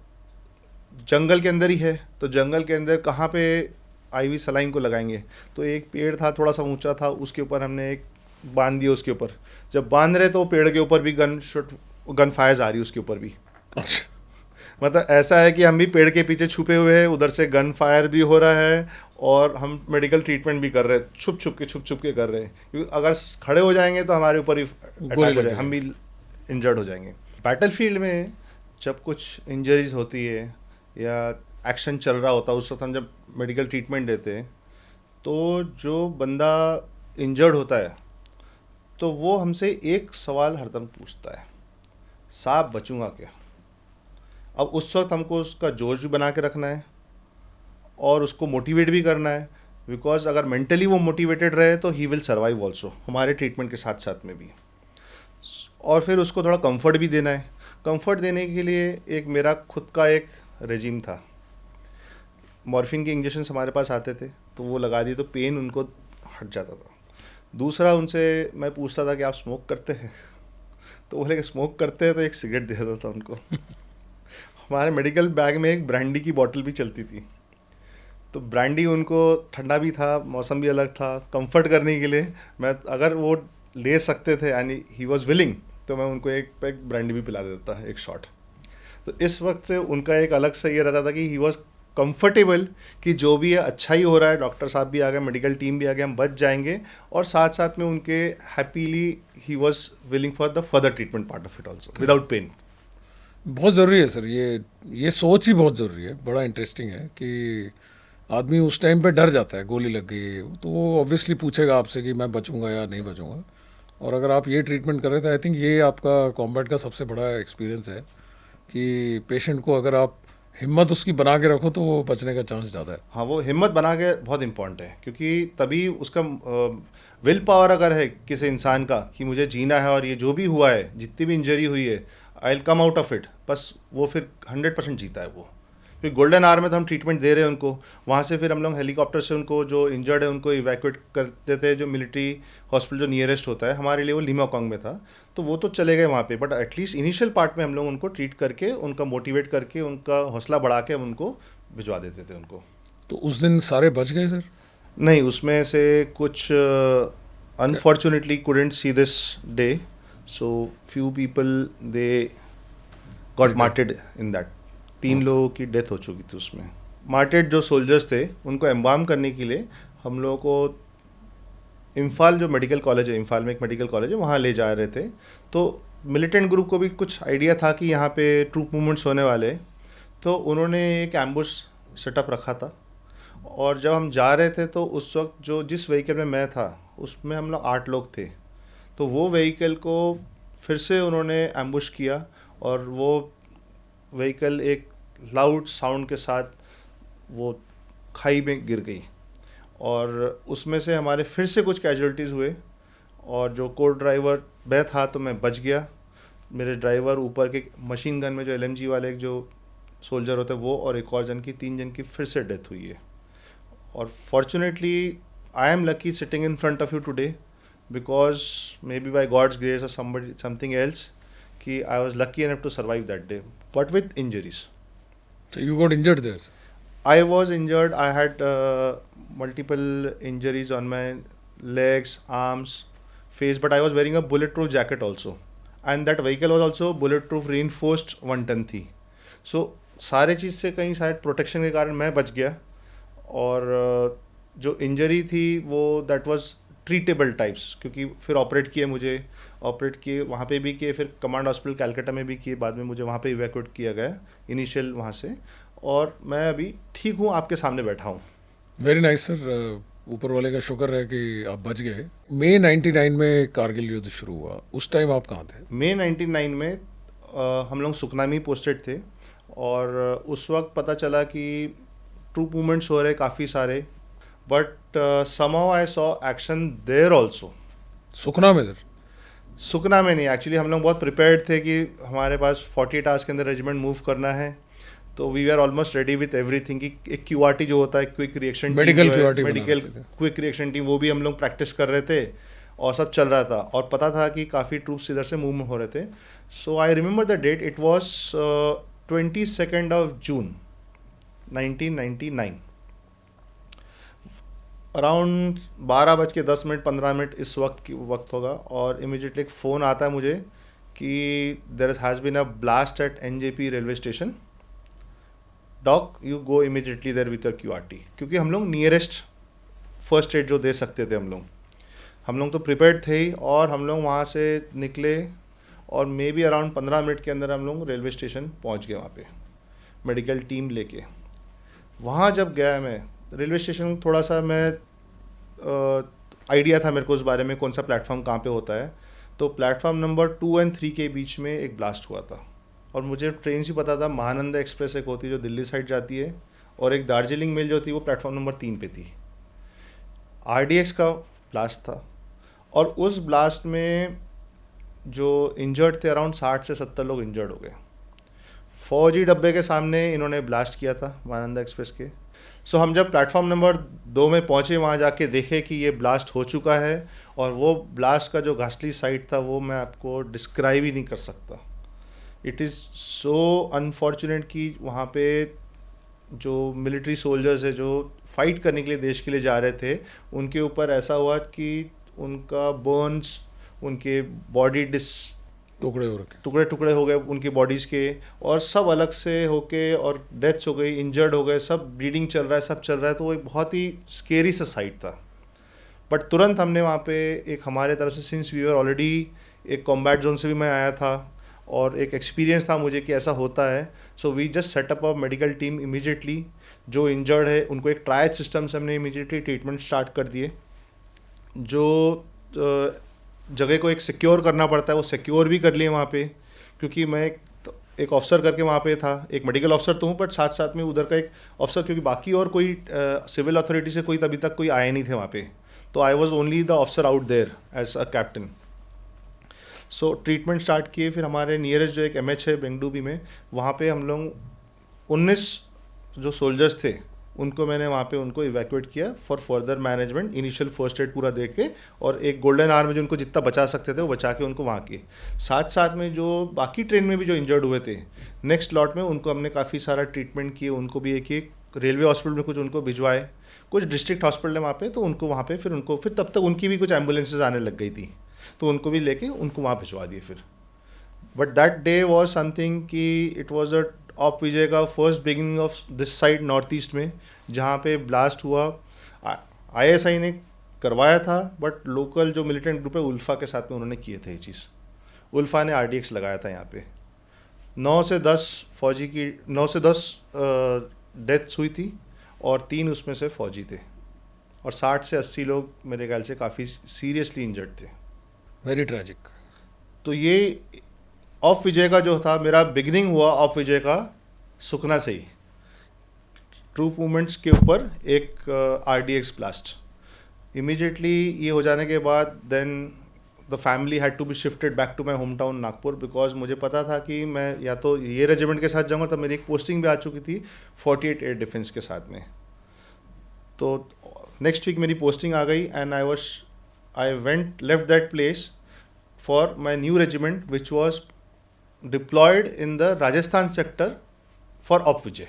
जंगल के अंदर ही है, तो जंगल के अंदर कहाँ पे IV सलाइन को लगाएंगे। तो एक पेड़ था थोड़ा सा ऊंचा था, उसके ऊपर हमने एक बांध दिया। उसके ऊपर जब बांध रहे तो पेड़ के ऊपर भी गन फायर्स आ रही उसके ऊपर भी। मतलब ऐसा है कि हम भी पेड़ के पीछे छुपे हुए हैं, उधर से गन फायर भी हो रहा है और हम मेडिकल ट्रीटमेंट भी कर रहे हैं, छुप छुप के कर रहे हैं, क्योंकि अगर खड़े हो जाएंगे तो हमारे ऊपर ही अटैक हो जाएगा, हम भी इंजर्ड हो जाएंगे। बैटलफील्ड में जब कुछ इंजरीज होती है या एक्शन चल रहा होता है, उस वक्त हम जब मेडिकल ट्रीटमेंट देते हैं तो जो बंदा इंजर्ड होता है तो वो हमसे एक सवाल हरदम पूछता है, साहब बचूंगा क्या। अब उस वक्त हमको उसका जोश भी बना के रखना है और उसको मोटिवेट भी करना है, बिकॉज अगर मेंटली वो मोटिवेटेड रहे तो ही विल सर्वाइव ऑल्सो, हमारे ट्रीटमेंट के साथ साथ में भी। और फिर उसको थोड़ा कंफर्ट भी देना है। कंफर्ट देने के लिए एक मेरा खुद का एक रेजिम था। मॉर्फिन के इंजेक्शंस हमारे पास आते थे तो वो लगा दिए तो पेन उनको हट जाता था। दूसरा, उनसे मैं पूछता था कि आप स्मोक करते हैं, तो बोले कि स्मोक करते हैं, तो एक सिगरेट दे देता था उनको। हमारे मेडिकल बैग में एक ब्रांडी की बोतल भी चलती थी, तो ब्रांडी उनको ठंडा भी था, मौसम भी अलग था, कंफर्ट करने के लिए मैं, अगर वो ले सकते थे यानी ही वॉज विलिंग, तो मैं उनको एक पैक ब्रांडी भी पिला देता, एक शॉट। तो इस वक्त से उनका एक अलग से ये रहता था कि ही वॉज कंफर्टेबल कि जो भी है अच्छा ही हो रहा है, डॉक्टर साहब भी आ गए, मेडिकल टीम भी आ गए, हम बच जाएंगे। और साथ साथ में उनके happily he was willing for the further treatment part of it also without pain. बहुत ज़रूरी है सर, ये सोच ही बहुत ज़रूरी है। बड़ा इंटरेस्टिंग है कि आदमी उस टाइम पे डर जाता है, गोली लग गई तो वो ऑब्वियसली पूछेगा आपसे कि मैं बचूंगा या नहीं बचूंगा। और अगर आप ये ट्रीटमेंट कर रहे थे, आई थिंक ये आपका कॉम्बैट का सबसे बड़ा एक्सपीरियंस है कि पेशेंट को अगर आप हिम्मत उसकी बना के रखो तो वो बचने का चांस ज़्यादा है। हाँ, वो हिम्मत बना के बहुत इंपॉर्टेंट है, क्योंकि तभी उसका विल पावर अगर है किसी इंसान का कि मुझे जीना है और ये जो भी हुआ है, जितनी भी इंजरी हुई है, I will come out of it, बस वो फिर 100% जीता है वो। फिर गोल्डन आवर में तो हम ट्रीटमेंट दे रहे हैं उनको, वहाँ से फिर हम लोग हेलीकॉप्टर से उनको जो इंजर्ड है उनको इवैक्यूएट कर देते हैं, जो मिलिट्री हॉस्पिटल जो नियरेस्ट होता है, हमारे लिए वो लिमाकोंग में था, तो वो तो चले गए वहाँ पे, बट एटलीस्ट इनिशियल पार्ट में हम लोग उनको ट्रीट करके, उनका मोटिवेट करके, उनका हौसला बढ़ा के हम उनको भिजवा देते थे उनको। तो उस दिन सारे बच गए सर? नहीं, उसमें से कुछ unfortunately couldn't see this day, so few people they got मार्टेड in that. 3 लोगों की डेथ हो चुकी थी उसमें. मार्टेड जो सोल्जर्स थे उनको एम्बाम करने के लिए हम लोगों को इम्फाल जो मेडिकल कॉलेज है, इम्फाल में एक मेडिकल कॉलेज है, वहाँ ले जा रहे थे. तो मिलिटेंट ग्रुप को भी कुछ आइडिया था कि यहाँ पे ट्रूप मूवमेंट्स होने वाले, तो उन्होंने एक एम्बुश सेटअप रखा था. और जब हम जा रहे थे तो उस वक्त जो जिस व्हीकल में मैं था उसमें हम लोग 8 लोग थे. तो वो व्हीकल को फिर से उन्होंने एम्बुश किया और वो व्हीकल एक लाउड साउंड के साथ वो खाई में गिर गई और उसमें से हमारे फिर से कुछ कैजुअलिटीज़ हुए. और जो को ड्राइवर मैं था तो मैं बच गया. मेरे ड्राइवर ऊपर के मशीन गन में जो LMG वाले एक जो सोल्जर होते हैं वो और एक और जन की 3 जन की फिर से डेथ हुई है. और fortunately I am lucky sitting in front of you today because may be by God's grace और समथिंग एल्स कि I was lucky enough to survive that day but with injuries. So you got injured there, sir? I was injured. I had multiple injuries on my legs, arms, face, but I was wearing a bulletproof jacket also. And that vehicle was also bulletproof reinforced 1 ton थी. So सारे चीज़ से कहीं शायद protection के कारण मैं बच गया. और जो इंजरी थी वो दैट वाज ट्रीटेबल टाइप्स, क्योंकि फिर ऑपरेट किए वहाँ पे भी किए, फिर कमांड हॉस्पिटल कैलकाटा में भी किए, बाद में मुझे वहाँ पे इवैक्यूएट किया गया इनिशियल वहाँ से. और मैं अभी ठीक हूँ, आपके सामने बैठा हूँ. Very nice sir. ऊपर वाले का शुक्र है कि आप बच गए. मई 99 में कारगिल युद्ध शुरू हुआ, उस टाइम आप कहाँ थे? मई 99 में हम लोग सुखना में पोस्टेड थे और उस वक्त पता चला कि ट्रूप मूवमेंट्स हो रहे काफ़ी सारे, but somehow I saw action there also. Sukhna में सर? सुखना में नहीं, एक्चुअली हम लोग बहुत प्रिपेयर्ड थे कि हमारे पास 48 आवर्स के अंदर रेजिमेंट मूव करना है. तो we are almost ready with everything. कि एक QRT जो होता है, quick reaction medical quick reaction team, वो भी हम लोग प्रैक्टिस कर रहे थे और सब चल रहा था. और पता था कि काफ़ी ट्रूप्स इधर से मूव हो रहे थे. So I remember the date, it was 22 of June 1999. Around 12:10 15 इस वक्त होगा. और इमीडिएटली एक फ़ोन आता है मुझे कि there has been a blast at NJP railway station. Doc you go immediately there with your QRT. क्योंकि हम लोग नियरेस्ट फर्स्ट एड जो दे सकते थे, हम लोग तो प्रिपेयर्ड थे ही. और हम लोग वहाँ से निकले और मे बी अराउंड 15 मिनट के अंदर हम लोग रेलवे स्टेशन पहुँच गए वहाँ पे मेडिकल टीम लेके. वहाँ जब गया मैं रेलवे स्टेशन, थोड़ा सा मैं आइडिया था मेरे को उस बारे में कौन सा प्लेटफॉर्म कहाँ पे होता है. तो प्लेटफॉर्म नंबर 2 और 3 के बीच में एक ब्लास्ट हुआ था. और मुझे ट्रेन से पता था, महानंदा एक्सप्रेस एक होती है जो दिल्ली साइड जाती है, और एक दार्जिलिंग मेल जो थी वो प्लेटफॉर्म नंबर 3 पे थी. RDX का ब्लास्ट था. और उस ब्लास्ट में जो इंजर्ड थे अराउंड 60 से 70 लोग इंजर्ड हो गए. फौजी डब्बे के सामने इन्होंने ब्लास्ट किया था महानंदा एक्सप्रेस के. सो हम जब प्लेटफॉर्म नंबर 2 में पहुँचे, वहाँ जाके देखे कि ये ब्लास्ट हो चुका है. और वो ब्लास्ट का जो घासली साइड था वो मैं आपको डिस्क्राइब ही नहीं कर सकता. इट इज़ सो अनफॉर्चुनेट कि वहाँ पे जो मिलिट्री सोल्जर्स है जो फाइट करने के लिए देश के लिए जा रहे थे, उनके ऊपर ऐसा हुआ कि उनका बर्न्स, उनके बॉडी टुकड़े हो गए उनकी बॉडीज़ के, और सब अलग से होके और डेथ्स हो गई, इंजर्ड हो गए, सब ब्लीडिंग चल रहा है, सब चल रहा है. तो वो एक बहुत ही स्केरी सा साइट था. बट तुरंत हमने वहाँ पे एक हमारे तरफ से, सिंस वी वर ऑलरेडी एक कॉम्बैट जोन से भी मैं आया था और एक एक्सपीरियंस था मुझे कि ऐसा होता है. So we just setup a medical team immediately. जो इंजर्ड है उनको एक ट्रायज सिस्टम से हमने इमीडिएटली ट्रीटमेंट स्टार्ट कर दिए. जो जगह को एक सिक्योर करना पड़ता है वो सिक्योर भी कर लिए वहाँ पे, क्योंकि मैं एक ऑफिसर करके वहाँ पे था. एक मेडिकल ऑफिसर तो हूँ, बट साथ साथ में उधर का एक ऑफिसर, क्योंकि बाकी और कोई सिविल अथॉरिटी से कोई अभी तक कोई आए नहीं थे वहाँ पे. तो I was only the officer out there as a captain. So treatment start किए. फिर हमारे नियरेस्ट जो एक MH है बेंगडूबी में, वहाँ पे हम लोग 19 जो सोल्जर्स थे उनको मैंने वहाँ पे उनको इवैक्यूएट किया for further management. Initial first aid पूरा दे के, और एक गोल्डन आवर में जो उनको जितना बचा सकते थे वो बचा के उनको वहाँ किए. साथ साथ में जो बाकी ट्रेन में भी जो इंजर्ड हुए थे नेक्स्ट लॉट में, उनको हमने काफ़ी सारा ट्रीटमेंट किए. उनको भी एक रेलवे हॉस्पिटल में कुछ उनको भिजवाए, कुछ डिस्ट्रिक्ट हॉस्पिटल है वहाँ पे, तो उनको वहाँ पे फिर तब तक उनकी भी कुछ एम्बुलेंसेज आने लग गई थी. तो उनको भी लेके उनको वहाँ भिजवा दिए फिर. But that day was something कि इट वॉज अ ऑफ विजय का first beginning of this side north east में, जहाँ पे ब्लास्ट हुआ. ISI ने करवाया था, बट लोकल जो मिलिटेंट ग्रुप है उल्फा के साथ में उन्होंने किए थे ये चीज़. उल्फा ने RDX लगाया था यहाँ पे. 9 से 10 फौजी की 9 से 10 डेथ्स हुई थी और 3 उसमें से फौजी थे, और 60 से 80 लोग मेरे ख्याल से काफ़ी सीरियसली इंजर्ड थे. Very tragic. तो ये ऑफ विजय का जो था, मेरा बिगिनिंग हुआ ऑफ विजय का सुखना से ही, ट्रूप मूवमेंट्स के ऊपर एक RDX ब्लास्ट. इमीडिएटली ये हो जाने के बाद then the family had to be shifted back to my home town Nagpur, because मुझे पता था कि मैं या तो ये रेजिमेंट के साथ जाऊँगा, तब मेरी एक पोस्टिंग भी आ चुकी थी 48 एयर डिफेंस के साथ में. तो नेक्स्ट वीक मेरी पोस्टिंग आ गई and I went left that place for my new regiment which was deployed in the Rajasthan sector for of Vijay.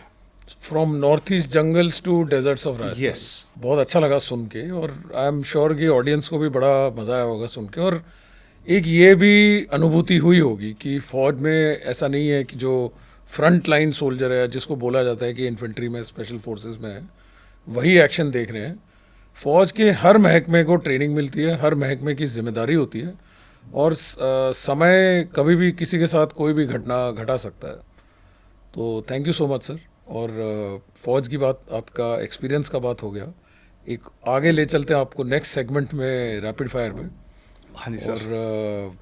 From north east jungles to deserts of Rajasthan. Yes. बहुत अच्छा लगा सुन के, और आई एम श्योर कि ऑडियंस को भी बड़ा मज़ा आया होगा सुन के. और एक ये भी अनुभूति हुई होगी कि फौज में ऐसा नहीं है कि जो फ्रंट लाइन सोल्जर है, जिसको बोला जाता है कि इन्फेंट्री में, स्पेशल फोर्सेस में है, वही एक्शन देख रहे हैं. फौज के हर महकमे को ट्रेनिंग मिलती है, हर महकमे की जिम्मेदारी होती है, और समय कभी भी किसी के साथ कोई भी घटना घटा सकता है. तो thank you so much sir. और फौज की बात, आपका एक्सपीरियंस का बात हो गया. एक आगे ले चलते हैं आपको नेक्स्ट सेगमेंट में, रैपिड फायर में. हाँ जी सर. और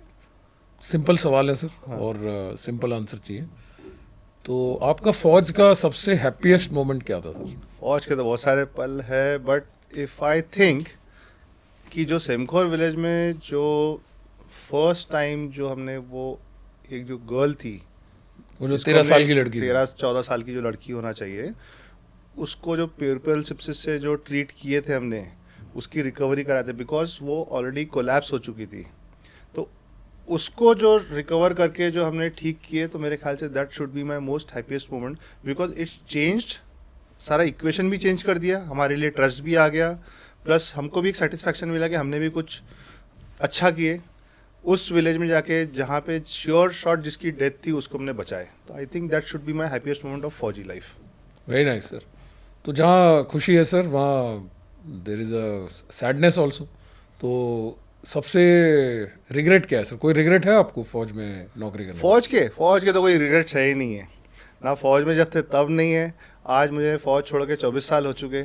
सिंपल सवाल है सर, और सिंपल आंसर चाहिए. तो आपका फौज का सबसे हैप्पीएस्ट मोमेंट क्या था सर? फौज के तो बहुत सारे पल है, बट इफ़ आई थिंक कि जो सेमखोर विलेज में जो फर्स्ट टाइम जो हमने वो एक जो गर्ल थी, वो जो 13 साल की लड़की थी, 13-14 साल की जो लड़की होना चाहिए, उसको जो प्यूरपल सिप्सिस से जो ट्रीट किए थे हमने, उसकी रिकवरी कराए थे, बिकॉज वो ऑलरेडी कोलैप्स हो चुकी थी. तो उसको जो रिकवर करके जो हमने ठीक किए, तो मेरे ख्याल say that should be my most happiest moment, because it's changed, सारा इक्वेशन भी चेंज कर दिया, हमारे लिए ट्रस्ट भी आ गया, प्लस हमको भी एक सेटिस्फैक्शन मिला कि हमने भी कुछ अच्छा किए उस विलेज में जाके, जहाँ पे श्योर शॉट जिसकी डेथ थी उसको हमने बचाए. तो I think that should be my happiest moment of फौजी लाइफ. Very nice sir. तो जहाँ खुशी है सर, वहाँ there is a sadness also. तो सबसे रिग्रेट क्या है सर? कोई रिग्रेट है आपको फौज में नौकरी करने? फौज के तो कोई रिग्रेट्स है ही नहीं है ना. फौज में जब थे तब नहीं है. आज मुझे फौज छोड़ के 24 साल हो चुके,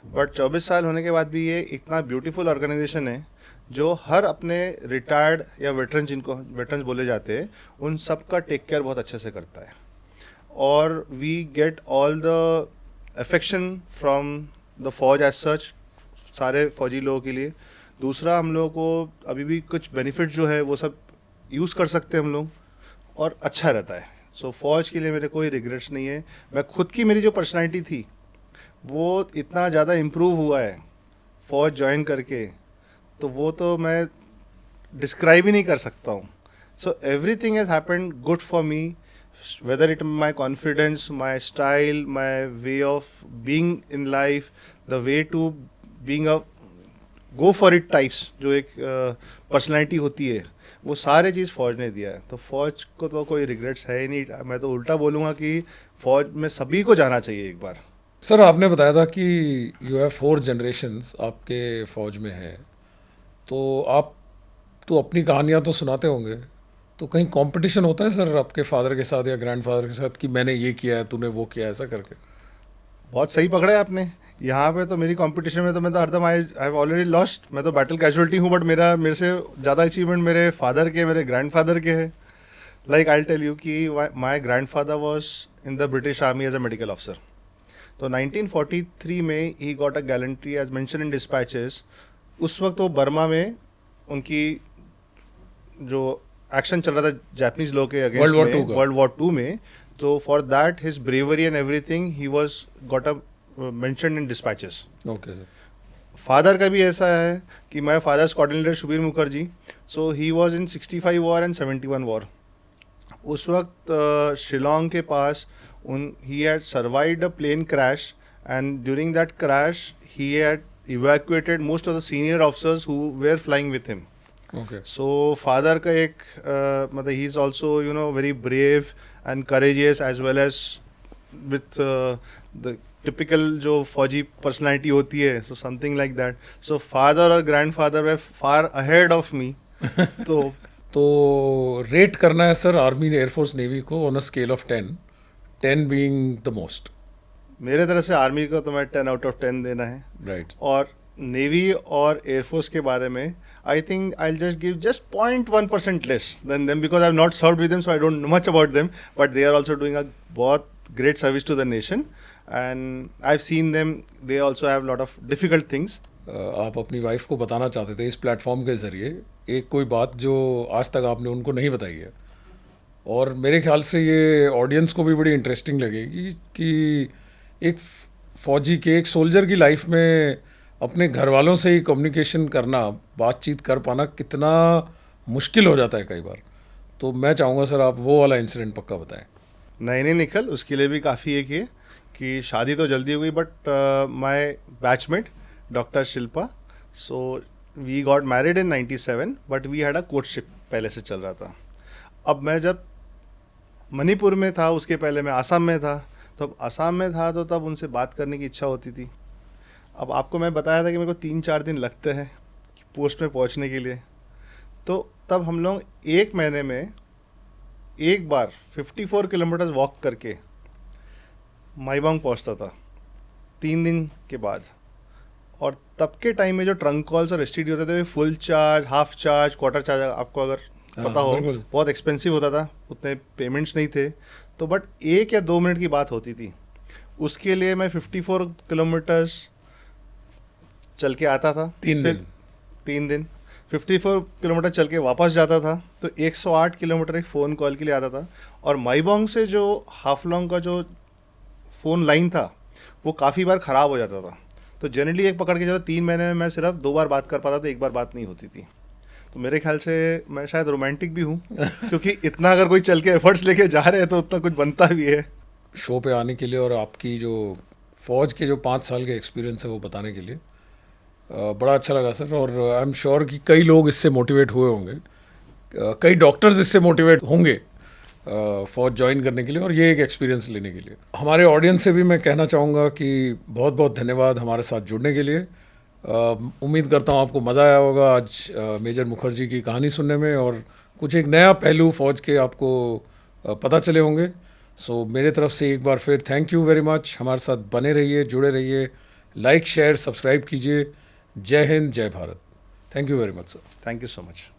बट 24 साल होने के बाद भी ये इतना ब्यूटीफुल ऑर्गेनाइजेशन है जो हर अपने रिटायर्ड या वेटरन, जिनको वेटरन्स बोले जाते हैं, उन सब का टेक केयर बहुत अच्छे से करता है. और we get all the affection from the फौज एज सच, सारे फौजी लोगों के लिए. दूसरा, हम लोगों को अभी भी कुछ बेनिफिट जो है वो सब यूज़ कर सकते हैं हम लोग, और अच्छा रहता है. सो फौज के लिए मेरे कोई रिग्रेट्स नहीं है. मैं खुद की, मेरी जो पर्सनालिटी थी वो इतना ज़्यादा इम्प्रूव हुआ है फौज ज्वाइन करके, तो वो तो मैं डिस्क्राइब ही नहीं कर सकता हूँ. So everything has happened good for me, whether it my confidence, my style, my way of being in life, the way to being a go for it types, जो एक पर्सनैलिटी होती है, वो सारे चीज़ फौज ने दिया है. तो फौज को तो कोई रिग्रेट्स है ही नहीं. मैं तो उल्टा बोलूँगा कि फौज में सभी को जाना चाहिए एक बार. सर, आपने बताया था कि यू हैव 4 जनरेशन्स आपके फौज में हैं, तो आप तो अपनी कहानियाँ तो सुनाते होंगे, तो कहीं कंपटीशन होता है सर आपके फादर के साथ या ग्रैंडफादर के साथ कि मैंने ये किया है, तूने वो किया है, ऐसा करके? बहुत सही पकड़ा है आपने. यहाँ पे तो मेरी कंपटीशन में तो मैं तो हरदम आई हैव ऑलरेडी लॉस्ट. मैं तो बैटल कैजुअलिटी हूँ, बट मेरे से ज़्यादा अचीवमेंट मेरे फादर के, मेरे ग्रैंडफादर के हैं. लाइक आई टेल यू कि my grandfather was in the British Army as a medical officer. तो 1943 में ही got a gallantry as mention in despatches. उस वक्त वो बर्मा में उनकी जो एक्शन चल रहा था जापानीज लोग के अगेंस्ट में, वर्ल्ड वॉर 2 में, तो for that his bravery and everything he was got a mention in dispatches. Okay sir. Father का भी ऐसा है कि my father squadron leader Shubir Mukherjee, so he was in 65 war and 71 war. उस वक्त शिलोंग के पास he had survived a plane crash, and during that crash he had evacuated most of the senior officers who were flying with him. Okay. So father का एक मतलब he is also you know very brave and courageous as well as with the typical जो फौजी personality होती है, so something like that. So father और grandfather way far ahead of me. तो rate करना है सर आर्मी एयरफोर्स नेवी को on a scale of 10 being the most. मेरे तरफ से आर्मी को तो मैं 10 आउट ऑफ 10 देना है. राइट. और नेवी और एयरफोर्स के बारे में I think I just give just 0.1% less than them because I have not served with them, so I don't know much about them, but they are also doing a बहुत great service to the nation and I have seen them, they also have lot of difficult things. आप अपनी wife को बताना चाहते थे इस platform के ज़रिए एक कोई बात जो आज तक आपने उनको नहीं बताई है, और मेरे ख्याल से ये ऑडियंस को भी बड़ी इंटरेस्टिंग लगेगी कि एक फौजी के, एक सोल्जर की लाइफ में अपने घर वालों से ही कम्युनिकेशन करना, बातचीत कर पाना कितना मुश्किल हो जाता है कई बार. तो मैं चाहूँगा सर आप वो वाला इंसिडेंट पक्का बताएं. नहीं निखिल, उसके लिए भी काफ़ी एक ये कि शादी तो जल्दी हो गई, but my batchmate doctor Shilpa, so we got married in 97, but we had a courtship पहले से चल रहा था. अब मैं जब मणिपुर में था, उसके पहले मैं आसाम में था, तो अब आसाम में था तो तब उनसे बात करने की इच्छा होती थी. अब आपको मैं बताया था कि मेरे को 3-4 दिन लगते हैं पोस्ट में पहुंचने के लिए, तो तब हम लोग एक महीने में एक बार 54 किलोमीटर वॉक करके माईबोंग पहुंचता था 3 दिन के बाद. और तब के टाइम में जो ट्रंक कॉल्स और एसटीडी होते थे, full charge, half charge, quarter charge, आपको अगर पता हो, बिल्कुल. बहुत एक्सपेंसिव होता था, उतने पेमेंट्स नहीं थे. तो बट 1 या 2 मिनट की बात होती थी. उसके लिए मैं 54 किलोमीटर्स चल के आता था. 3 दिन 54 किलोमीटर चल के वापस जाता था, तो 108 किलोमीटर एक फ़ोन कॉल के लिए आता था. और माईबोंग से जो हाफलोंग का जो फ़ोन लाइन था वो काफ़ी बार ख़राब हो जाता था. तो जनरली एक पकड़ के चलो 3 महीने में मैं सिर्फ 2 बार बात कर पाता था, 1 बार बात नहीं होती थी. तो मेरे ख्याल से मैं शायद रोमांटिक भी हूँ क्योंकि इतना अगर कोई चल के एफर्ट्स लेके जा रहे हैं तो उतना कुछ बनता भी है. शो पे आने के लिए और आपकी जो फौज के जो 5 साल के एक्सपीरियंस है वो बताने के लिए बड़ा अच्छा लगा सर. और आई एम श्योर कि कई लोग इससे मोटिवेट हुए होंगे, कई डॉक्टर्स इससे मोटिवेट होंगे फौज ज्वाइन करने के लिए और ये एक एक्सपीरियंस लेने के लिए. हमारे ऑडियंस से भी मैं कहना चाहूँगा कि बहुत बहुत धन्यवाद हमारे साथ जुड़ने के लिए. उम्मीद करता हूँ आपको मज़ा आया होगा आज मेजर मुखर्जी की कहानी सुनने में, और कुछ एक नया पहलू फौज के आपको पता चले होंगे. सो मेरे तरफ से एक बार फिर थैंक यू वेरी मच. हमारे साथ बने रहिए, जुड़े रहिए, लाइक शेयर सब्सक्राइब कीजिए. जय हिंद, जय Bharat. Thank you very much sir. Thank you so much.